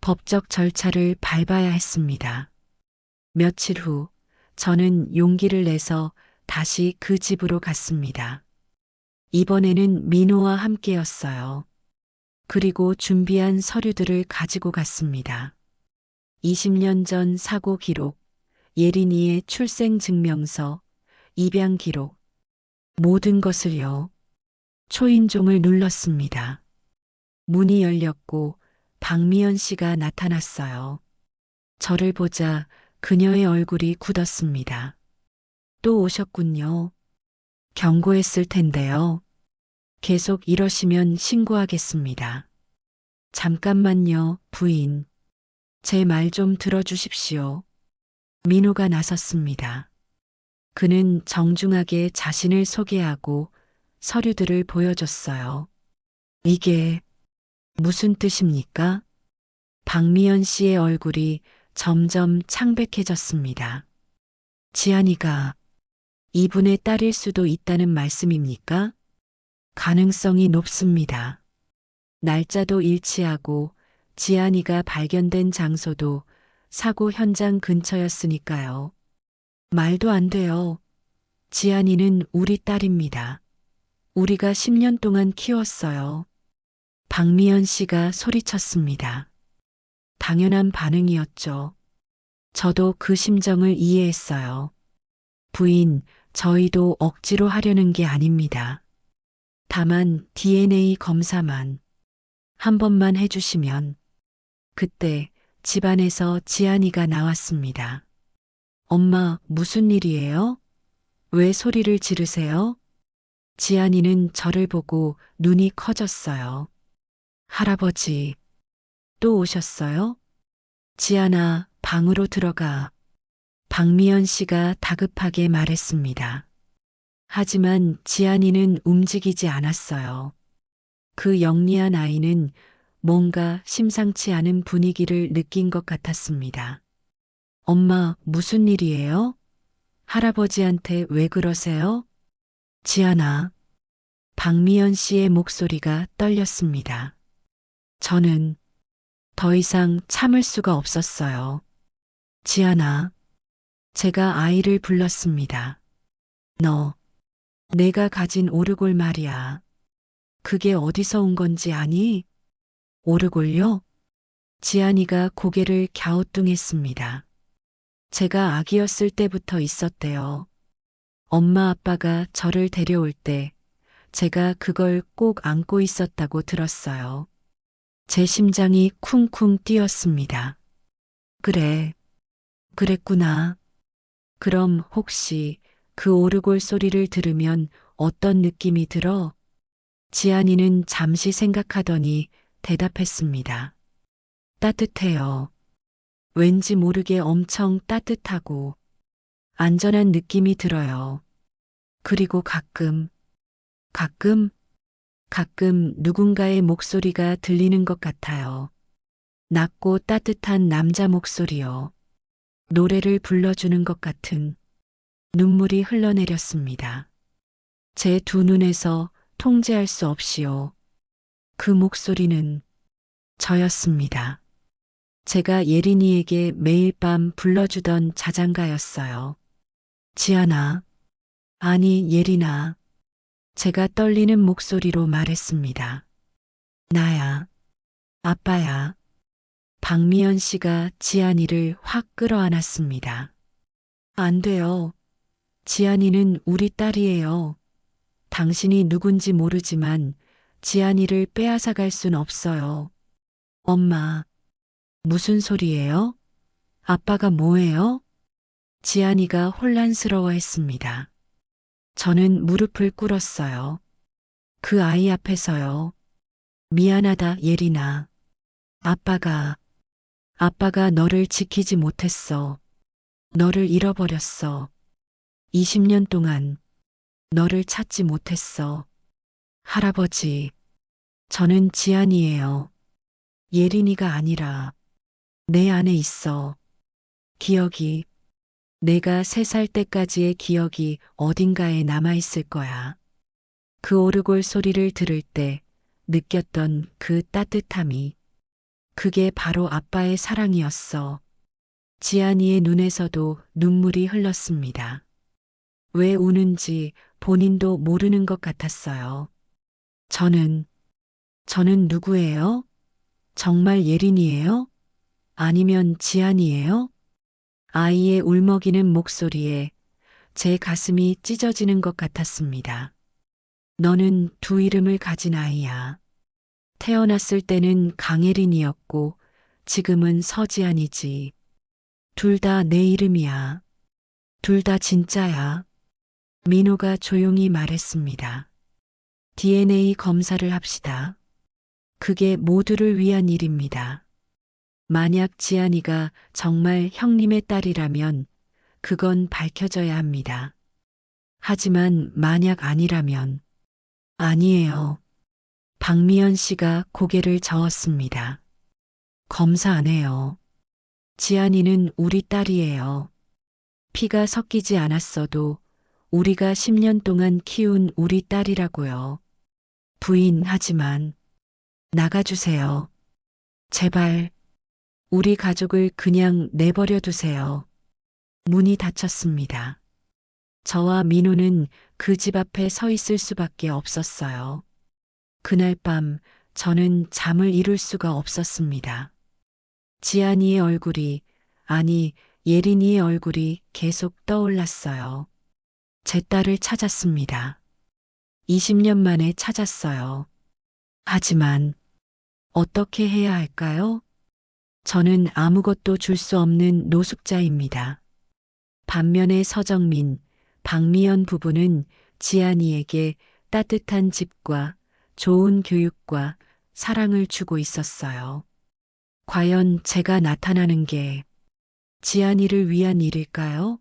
법적 절차를 밟아야 했습니다. 며칠 후 저는 용기를 내서 다시 그 집으로 갔습니다. 이번에는 민호와 함께였어요. 그리고 준비한 서류들을 가지고 갔습니다. 20년 전 사고 기록, 예린이의 출생 증명서, 입양 기록, 모든 것을요. 초인종을 눌렀습니다. 문이 열렸고 박미연 씨가 나타났어요. 저를 보자 그녀의 얼굴이 굳었습니다. 또 오셨군요. 경고했을 텐데요. 계속 이러시면 신고하겠습니다. 잠깐만요, 부인. 제 말 좀 들어주십시오. 민호가 나섰습니다. 그는 정중하게 자신을 소개하고 서류들을 보여줬어요. 이게 무슨 뜻입니까? 박미연 씨의 얼굴이 점점 창백해졌습니다. 지안이가 이분의 딸일 수도 있다는 말씀입니까? 가능성이 높습니다. 날짜도 일치하고 지안이가 발견된 장소도 사고 현장 근처였으니까요. 말도 안 돼요. 지안이는 우리 딸입니다. 우리가 10년 동안 키웠어요. 박미연 씨가 소리쳤습니다. 당연한 반응이었죠. 저도 그 심정을 이해했어요. 부인, 저희도 억지로 하려는 게 아닙니다. 다만 DNA 검사만 한 번만 해주시면. 그때 집안에서 지안이가 나왔습니다. 엄마, 무슨 일이에요? 왜 소리를 지르세요? 지안이는 저를 보고 눈이 커졌어요. 할아버지, 또 오셨어요? 지안아, 방으로 들어가. 박미연 씨가 다급하게 말했습니다. 하지만 지안이는 움직이지 않았어요. 그 영리한 아이는 뭔가 심상치 않은 분위기를 느낀 것 같았습니다. 엄마, 무슨 일이에요? 할아버지한테 왜 그러세요? 지안아, 박미연 씨의 목소리가 떨렸습니다. 저는 더 이상 참을 수가 없었어요. 지안아, 제가 아이를 불렀습니다. 너, 내가 가진 오르골 말이야. 그게 어디서 온 건지 아니? 오르골요? 지안이가 고개를 갸우뚱했습니다. 제가 아기였을 때부터 있었대요. 엄마 아빠가 저를 데려올 때 제가 그걸 꼭 안고 있었다고 들었어요. 제 심장이 쿵쿵 뛰었습니다. 그래, 그랬구나. 그럼 혹시 그 오르골 소리를 들으면 어떤 느낌이 들어? 지안이는 잠시 생각하더니 대답했습니다. 따뜻해요. 왠지 모르게 엄청 따뜻하고 안전한 느낌이 들어요. 그리고 가끔, 가끔 누군가의 목소리가 들리는 것 같아요. 낮고 따뜻한 남자 목소리요. 노래를 불러주는 것 같은. 눈물이 흘러내렸습니다. 제 두 눈에서 통제할 수 없이요. 그 목소리는 저였습니다. 제가 예린이에게 매일 밤 불러주던 자장가였어요. 지안아, 아니 예린아. 제가 떨리는 목소리로 말했습니다. 나야, 아빠야. 박미연 씨가 지안이를 확 끌어안았습니다. 안 돼요. 지안이는 우리 딸이에요. 당신이 누군지 모르지만 지안이를 빼앗아 갈 순 없어요. 엄마, 무슨 소리예요? 아빠가 뭐예요? 지안이가 혼란스러워했습니다. 저는 무릎을 꿇었어요. 그 아이 앞에서요. 미안하다, 예린아. 아빠가 너를 지키지 못했어. 너를 잃어버렸어. 20년 동안 너를 찾지 못했어. 할아버지, 저는 지안이에요. 예린이가 아니라 내 안에 있어. 기억이, 내가 3살 때까지의 기억이 어딘가에 남아있을 거야. 그 오르골 소리를 들을 때 느꼈던 그 따뜻함이, 그게 바로 아빠의 사랑이었어. 지안이의 눈에서도 눈물이 흘렀습니다. 왜 우는지 본인도 모르는 것 같았어요. 저는 누구예요? 정말 예린이에요? 아니면 지안이에요? 아이의 울먹이는 목소리에 제 가슴이 찢어지는 것 같았습니다. 너는 두 이름을 가진 아이야. 태어났을 때는 강예린이었고 지금은 서지안이지. 둘 다 내 이름이야. 둘 다 진짜야. 민호가 조용히 말했습니다. DNA 검사를 합시다. 그게 모두를 위한 일입니다. 만약 지안이가 정말 형님의 딸이라면 그건 밝혀져야 합니다. 하지만 만약 아니라면 아니에요. 박미연 씨가 고개를 저었습니다. 검사 안 해요. 지안이는 우리 딸이에요. 피가 섞이지 않았어도 우리가 10년 동안 키운 우리 딸이라고요. 부인 하지만 나가주세요. 제발. 우리 가족을 그냥 내버려 두세요. 문이 닫혔습니다. 저와 민호는 그 집 앞에 서 있을 수밖에 없었어요. 그날 밤 저는 잠을 이룰 수가 없었습니다. 지안이의 얼굴이, 아니, 예린이의 얼굴이 계속 떠올랐어요. 제 딸을 찾았습니다. 20년 만에 찾았어요. 하지만 어떻게 해야 할까요? 저는 아무것도 줄 수 없는 노숙자입니다. 반면에 서정민, 박미연 부부는 지안이에게 따뜻한 집과 좋은 교육과 사랑을 주고 있었어요. 과연 제가 나타나는 게 지안이를 위한 일일까요?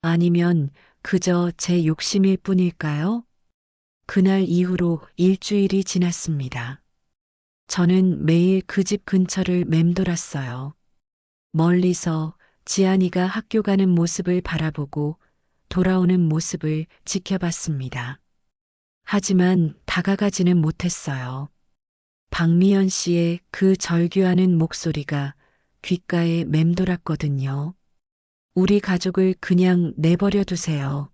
아니면 그저 제 욕심일 뿐일까요? 그날 이후로 일주일이 지났습니다. 저는 매일 그 집 근처를 맴돌았어요. 멀리서 지안이가 학교 가는 모습을 바라보고 돌아오는 모습을 지켜봤습니다. 하지만 다가가지는 못했어요. 박미연 씨의 그 절규하는 목소리가 귓가에 맴돌았거든요. 우리 가족을 그냥 내버려 두세요.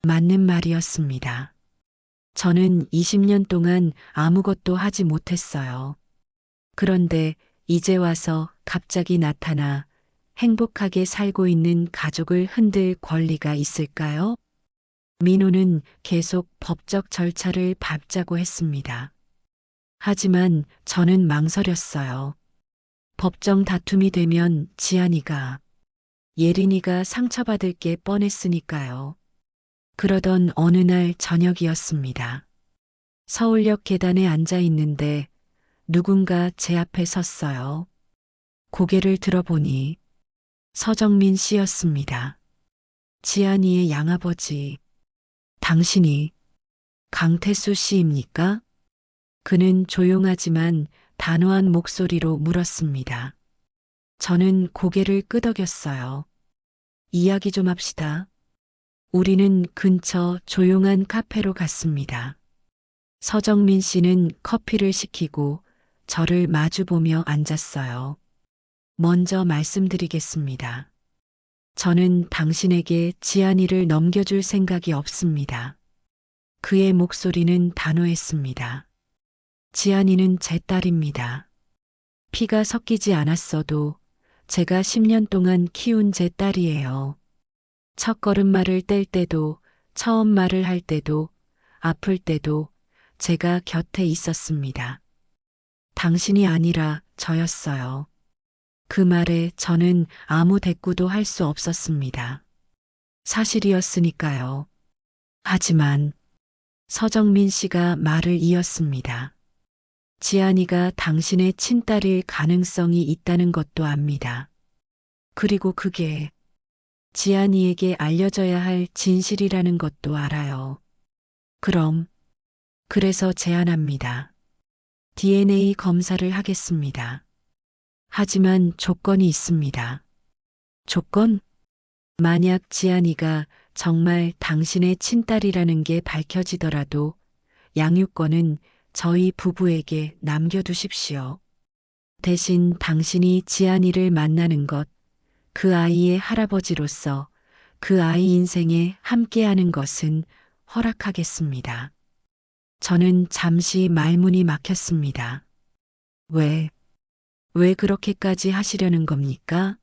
맞는 말이었습니다. 저는 20년 동안 아무것도 하지 못했어요. 그런데 이제 와서 갑자기 나타나 행복하게 살고 있는 가족을 흔들 권리가 있을까요? 민호는 계속 법적 절차를 밟자고 했습니다. 하지만 저는 망설였어요. 법정 다툼이 되면 지안이가, 예린이가 상처받을 게 뻔했으니까요. 그러던 어느 날 저녁이었습니다. 서울역 계단에 앉아 있는데 누군가 제 앞에 섰어요. 고개를 들어보니 서정민 씨였습니다. 지안이의 양아버지, 당신이 강태수 씨입니까? 그는 조용하지만 단호한 목소리로 물었습니다. 저는 고개를 끄덕였어요. 이야기 좀 합시다. 우리는 근처 조용한 카페로 갔습니다. 서정민 씨는 커피를 시키고 저를 마주보며 앉았어요. 먼저 말씀드리겠습니다. 저는 당신에게 지안이를 넘겨줄 생각이 없습니다. 그의 목소리는 단호했습니다. 지안이는 제 딸입니다. 피가 섞이지 않았어도 제가 10년 동안 키운 제 딸이에요. 첫 걸음마를 뗄 때도, 처음 말을 할 때도, 아플 때도 제가 곁에 있었습니다. 당신이 아니라 저였어요. 그 말에 저는 아무 대꾸도 할 수 없었습니다. 사실이었으니까요. 하지만 서정민 씨가 말을 이었습니다. 지안이가 당신의 친딸일 가능성이 있다는 것도 압니다. 그리고 그게 지안이에게 알려져야 할 진실이라는 것도 알아요. 그래서 제안합니다. DNA 검사를 하겠습니다. 하지만 조건이 있습니다. 조건? 만약 지안이가 정말 당신의 친딸이라는 게 밝혀지더라도 양육권은 저희 부부에게 남겨두십시오. 대신 당신이 지안이를 만나는 것, 그 아이의 할아버지로서 그 아이 인생에 함께하는 것은 허락하겠습니다. 저는 잠시 말문이 막혔습니다. 왜 그렇게까지 하시려는 겁니까?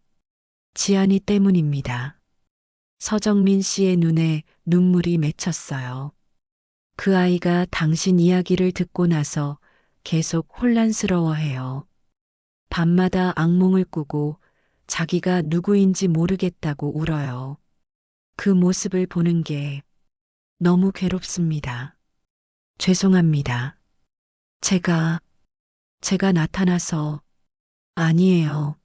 지안이 때문입니다. 서정민 씨의 눈에 눈물이 맺혔어요. 그 아이가 당신 이야기를 듣고 나서 계속 혼란스러워해요. 밤마다 악몽을 꾸고 자기가 누구인지 모르겠다고 울어요. 그 모습을 보는 게 너무 괴롭습니다. 죄송합니다. 제가 나타나서 아니에요.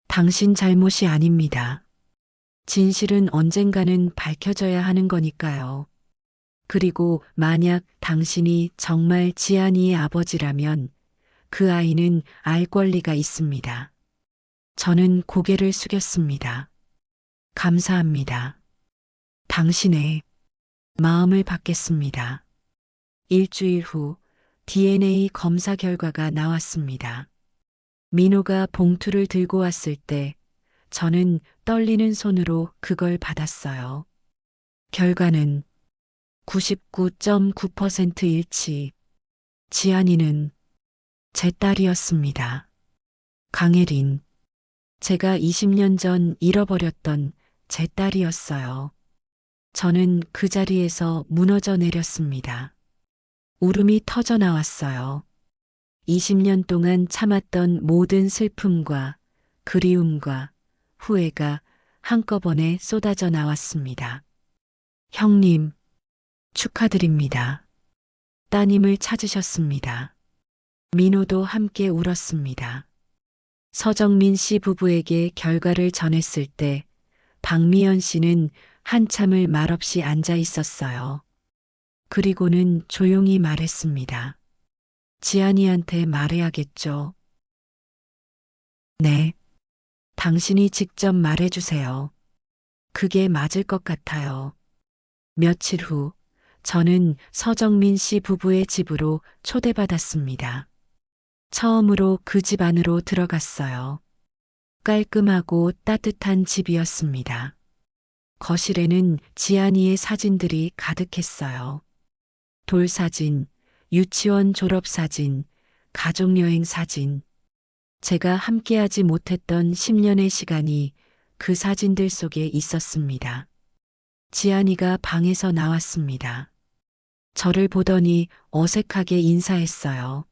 당신 잘못이 아닙니다. 진실은 언젠가는 밝혀져야 하는 거니까요. 그리고 만약 당신이 정말 지안이의 아버지라면 그 아이는 알 권리가 있습니다. 저는 고개를 숙였습니다. 감사합니다. 당신의 마음을 받겠습니다. 일주일 후 DNA 검사 결과가 나왔습니다. 민호가 봉투를 들고 왔을 때 저는 떨리는 손으로 그걸 받았어요. 결과는 99.9% 일치. 지안이는 제 딸이었습니다. 강혜린. 제가 20년 전 잃어버렸던 제 딸이었어요. 저는 그 자리에서 무너져 내렸습니다. 울음이 터져 나왔어요. 20년 동안 참았던 모든 슬픔과 그리움과 후회가 한꺼번에 쏟아져 나왔습니다. 형님, 축하드립니다. 따님을 찾으셨습니다. 민호도 함께 울었습니다. 서정민 씨 부부에게 결과를 전했을 때 박미연 씨는 한참을 말없이 앉아 있었어요. 그리고는 조용히 말했습니다. 지안이한테 말해야겠죠. 네. 당신이 직접 말해주세요. 그게 맞을 것 같아요. 며칠 후, 저는 서정민 씨 부부의 집으로 초대받았습니다. 처음으로 그 집 안으로 들어갔어요. 깔끔하고 따뜻한 집이었습니다. 거실에는 지안이의 사진들이 가득했어요. 돌사진, 유치원 졸업사진, 가족여행 사진. 제가 함께하지 못했던 10년의 시간이 그 사진들 속에 있었습니다. 지안이가 방에서 나왔습니다. 저를 보더니 어색하게 인사했어요.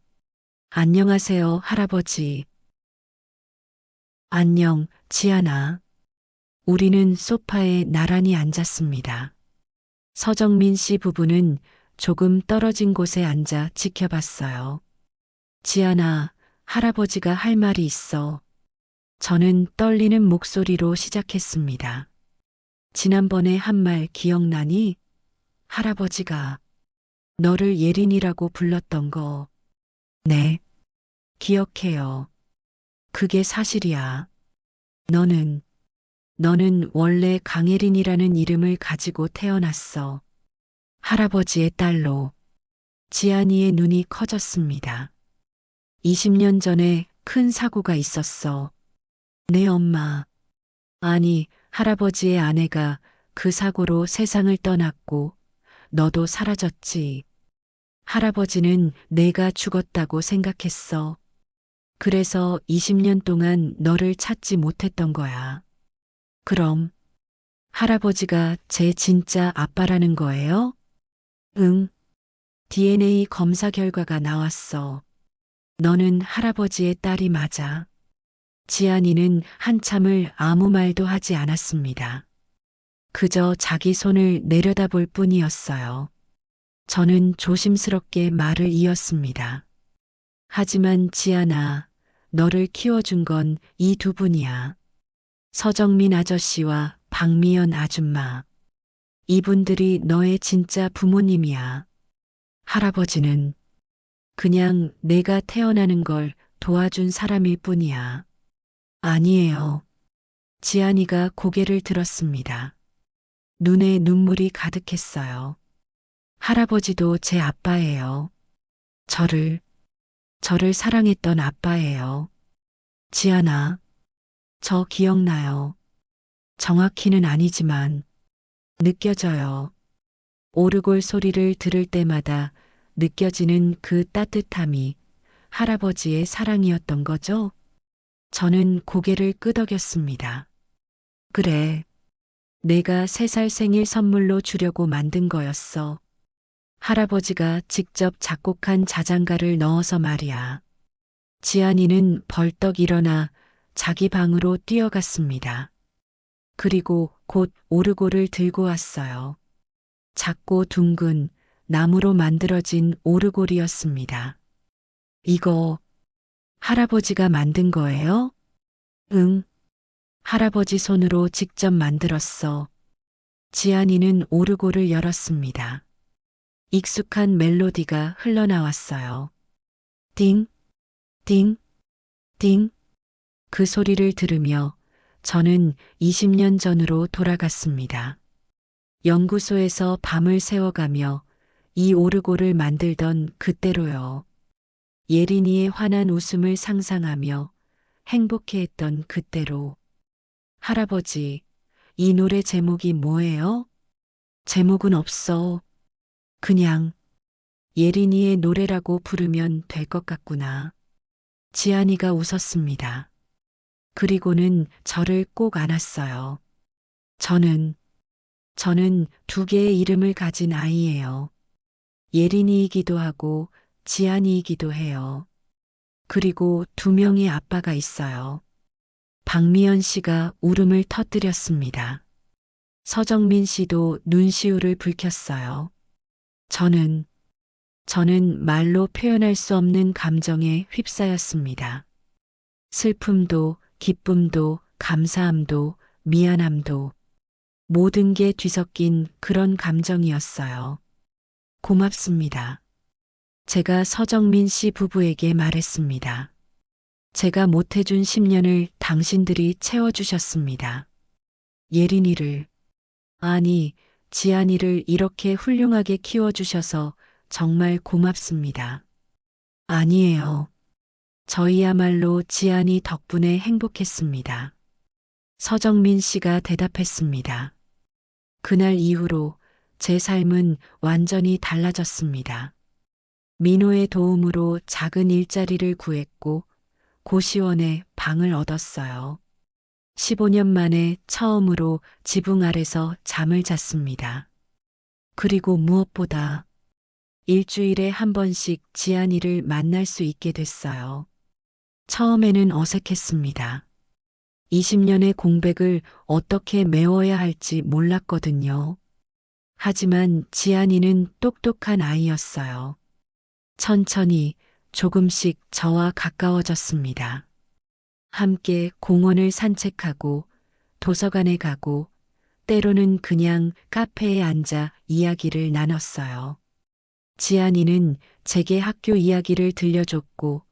안녕하세요, 할아버지. 안녕, 지안아. 우리는 소파에 나란히 앉았습니다. 서정민 씨 부부는 조금 떨어진 곳에 앉아 지켜봤어요. 지안아, 할아버지가 할 말이 있어. 저는 떨리는 목소리로 시작했습니다. 지난번에 한 말 기억나니? 할아버지가 너를 예린이라고 불렀던 거. 네, 기억해요. 그게 사실이야. 너는 원래 강예린이라는 이름을 가지고 태어났어. 할아버지의 딸로. 지안이의 눈이 커졌습니다. 20년 전에 큰 사고가 있었어. 내 엄마, 아니, 할아버지의 아내가 그 사고로 세상을 떠났고, 너도 사라졌지. 할아버지는 내가 죽었다고 생각했어. 그래서 20년 동안 너를 찾지 못했던 거야. 그럼, 할아버지가 제 진짜 아빠라는 거예요? 응. DNA 검사 결과가 나왔어. 너는 할아버지의 딸이 맞아. 지안이는 한참을 아무 말도 하지 않았습니다. 그저 자기 손을 내려다볼 뿐이었어요. 저는 조심스럽게 말을 이었습니다. 하지만 지안아, 너를 키워준 건 이 두 분이야. 서정민 아저씨와 박미연 아줌마. 이분들이 너의 진짜 부모님이야. 할아버지는 그냥 내가 태어나는 걸 도와준 사람일 뿐이야. 아니에요. 지안이가 고개를 들었습니다. 눈에 눈물이 가득했어요. 할아버지도 제 아빠예요. 저를 사랑했던 아빠예요. 지안아, 저 기억나요. 정확히는 아니지만 느껴져요. 오르골 소리를 들을 때마다 느껴지는 그 따뜻함이 할아버지의 사랑이었던 거죠? 저는 고개를 끄덕였습니다. 그래. 내가 3살 생일 선물로 주려고 만든 거였어. 할아버지가 직접 작곡한 자장가를 넣어서 말이야. 지안이는 벌떡 일어나 자기 방으로 뛰어갔습니다. 그리고 곧 오르골을 들고 왔어요. 작고 둥근 나무로 만들어진 오르골이었습니다. 이거 할아버지가 만든 거예요? 응. 할아버지 손으로 직접 만들었어. 지안이는 오르골을 열었습니다. 익숙한 멜로디가 흘러나왔어요. 띵, 띵, 띵. 그 소리를 들으며 저는 20년 전으로 돌아갔습니다. 연구소에서 밤을 새워가며 이 오르골을 만들던 그때로요. 예린이의 환한 웃음을 상상하며 행복해했던 그때로. 할아버지, 이 노래 제목이 뭐예요? 제목은 없어. 그냥 예린이의 노래라고 부르면 될 것 같구나. 지안이가 웃었습니다. 그리고는 저를 꼭 안았어요. 저는, 저는 두 개의 이름을 가진 아이예요. 예린이이기도 하고 지안이이기도 해요. 그리고 두 명의 아빠가 있어요. 박미연 씨가 울음을 터뜨렸습니다. 서정민 씨도 눈시울을 붉혔어요. 저는, 저는 말로 표현할 수 없는 감정에 휩싸였습니다. 슬픔도, 기쁨도, 감사함도, 미안함도, 모든 게 뒤섞인 그런 감정이었어요. 고맙습니다. 제가 서정민 씨 부부에게 말했습니다. 제가 못해준 10년을 당신들이 채워주셨습니다. 예린이를, 아니, 지안이를 이렇게 훌륭하게 키워주셔서 정말 고맙습니다. 아니에요. 저희야말로 지안이 덕분에 행복했습니다. 서정민 씨가 대답했습니다. 그날 이후로 제 삶은 완전히 달라졌습니다. 민호의 도움으로 작은 일자리를 구했고 고시원에 방을 얻었어요. 15년 만에 처음으로 지붕 아래서 잠을 잤습니다. 그리고 무엇보다 일주일에 한 번씩 지안이를 만날 수 있게 됐어요. 처음에는 어색했습니다. 20년의 공백을 어떻게 메워야 할지 몰랐거든요. 하지만 지안이는 똑똑한 아이였어요. 천천히 조금씩 저와 가까워졌습니다. 함께 공원을 산책하고 도서관에 가고 때로는 그냥 카페에 앉아 이야기를 나눴어요. 지안이는 제게 학교 이야기를 들려줬고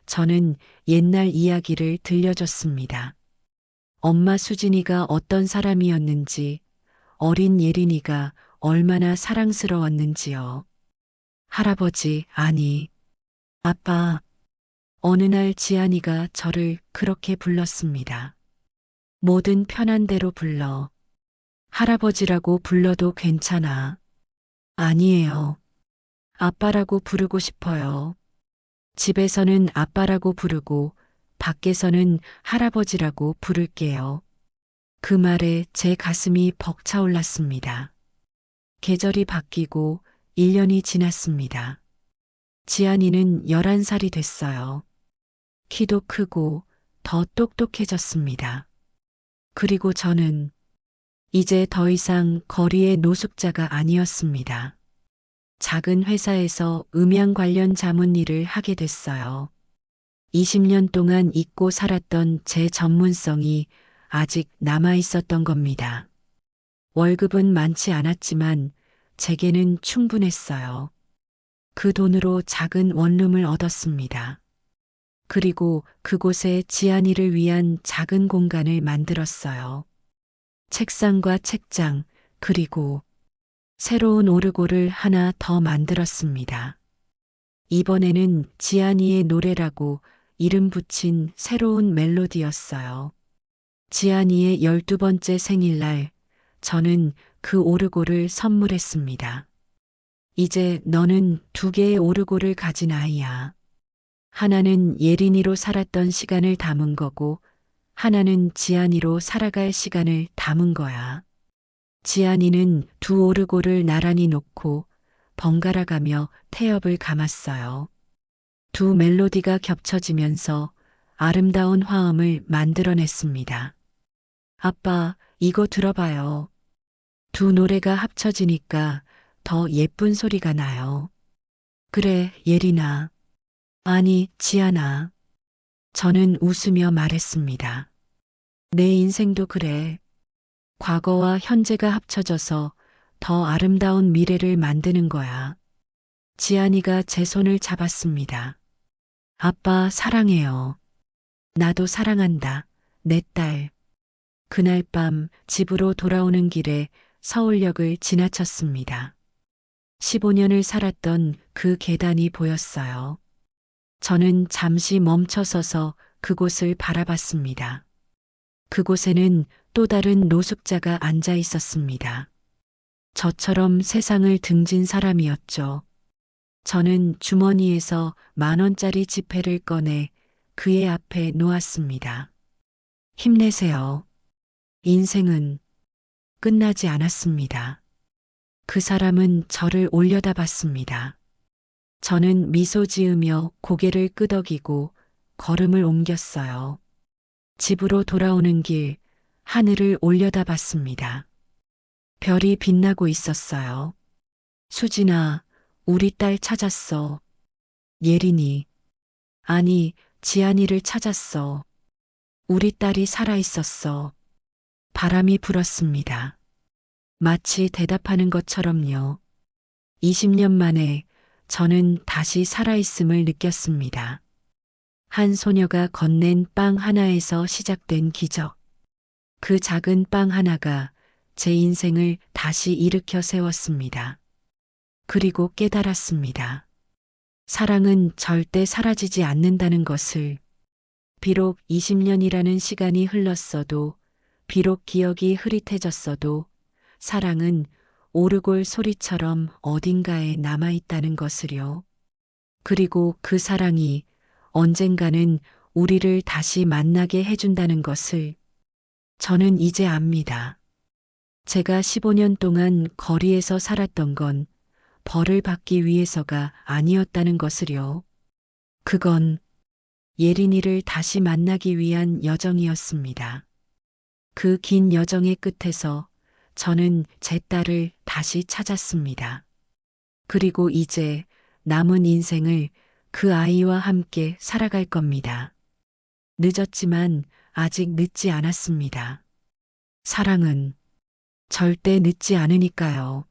저는 옛날 이야기를 들려줬습니다. 엄마 수진이가 어떤 사람이었는지, 어린 예린이가 얼마나 사랑스러웠는지요. 할아버지, 아니, 아빠. 어느 날 지안이가 저를 그렇게 불렀습니다. 뭐든 편한 대로 불러. 할아버지라고 불러도 괜찮아. 아니에요. 아빠라고 부르고 싶어요. 집에서는 아빠라고 부르고 밖에서는 할아버지라고 부를게요. 그 말에 제 가슴이 벅차올랐습니다. 계절이 바뀌고 1년이 지났습니다. 지안이는 11살이 됐어요. 키도 크고 더 똑똑해졌습니다. 그리고 저는 이제 더 이상 거리의 노숙자가 아니었습니다. 작은 회사에서 음향 관련 자문 일을 하게 됐어요. 20년 동안 잊고 살았던 제 전문성이 아직 남아 있었던 겁니다. 월급은 많지 않았지만 제게는 충분했어요. 그 돈으로 작은 원룸을 얻었습니다. 그리고 그곳에 지안이를 위한 작은 공간을 만들었어요. 책상과 책장, 그리고 새로운 오르골을 하나 더 만들었습니다. 이번에는 지안이의 노래라고 이름 붙인 새로운 멜로디였어요. 지안이의 12번째 생일날 저는 그 오르골을 선물했습니다. 이제 너는 두 개의 오르골을 가진 아이야. 하나는 예린이로 살았던 시간을 담은 거고 하나는 지안이로 살아갈 시간을 담은 거야. 지안이는 두 오르골을 나란히 놓고 번갈아 가며 태엽을 감았어요. 두 멜로디가 겹쳐지면서 아름다운 화음을 만들어냈습니다. 아빠, 이거 들어봐요. 두 노래가 합쳐지니까 더 예쁜 소리가 나요. 그래, 예린아. 아니, 지안아. 저는 웃으며 말했습니다. 내 인생도 그래. 과거와 현재가 합쳐져서 더 아름다운 미래를 만드는 거야. 지안이가 제 손을 잡았습니다. 아빠 사랑해요. 나도 사랑한다. 내 딸. 그날 밤 집으로 돌아오는 길에 서울역을 지나쳤습니다. 15년을 살았던 그 계단이 보였어요. 저는 잠시 멈춰서서 그곳을 바라봤습니다. 그곳에는 또 다른 노숙자가 앉아 있었습니다. 저처럼 세상을 등진 사람이었죠. 저는 주머니에서 10,000원짜리 지폐를 꺼내 그의 앞에 놓았습니다. 힘내세요. 인생은 끝나지 않았습니다. 그 사람은 저를 올려다봤습니다. 저는 미소 지으며 고개를 끄덕이고 걸음을 옮겼어요. 집으로 돌아오는 길 하늘을 올려다봤습니다. 별이 빛나고 있었어요. 수진아, 우리 딸 찾았어. 예린이, 아니, 지안이를 찾았어. 우리 딸이 살아있었어. 바람이 불었습니다. 마치 대답하는 것처럼요. 20년 만에 저는 다시 살아있음을 느꼈습니다. 한 소녀가 건넨 빵 하나에서 시작된 기적. 그 작은 빵 하나가 제 인생을 다시 일으켜 세웠습니다. 그리고 깨달았습니다. 사랑은 절대 사라지지 않는다는 것을. 비록 20년이라는 시간이 흘렀어도, 비록 기억이 흐릿해졌어도 사랑은 오르골 소리처럼 어딘가에 남아있다는 것을요. 그리고 그 사랑이 언젠가는 우리를 다시 만나게 해준다는 것을 저는 이제 압니다. 제가 15년 동안 거리에서 살았던 건 벌을 받기 위해서가 아니었다는 것을요. 그건 예린이를 다시 만나기 위한 여정이었습니다. 그 긴 여정의 끝에서 저는 제 딸을 다시 찾았습니다. 그리고 이제 남은 인생을 그 아이와 함께 살아갈 겁니다. 늦었지만 아직 늦지 않았습니다. 사랑은 절대 늦지 않으니까요.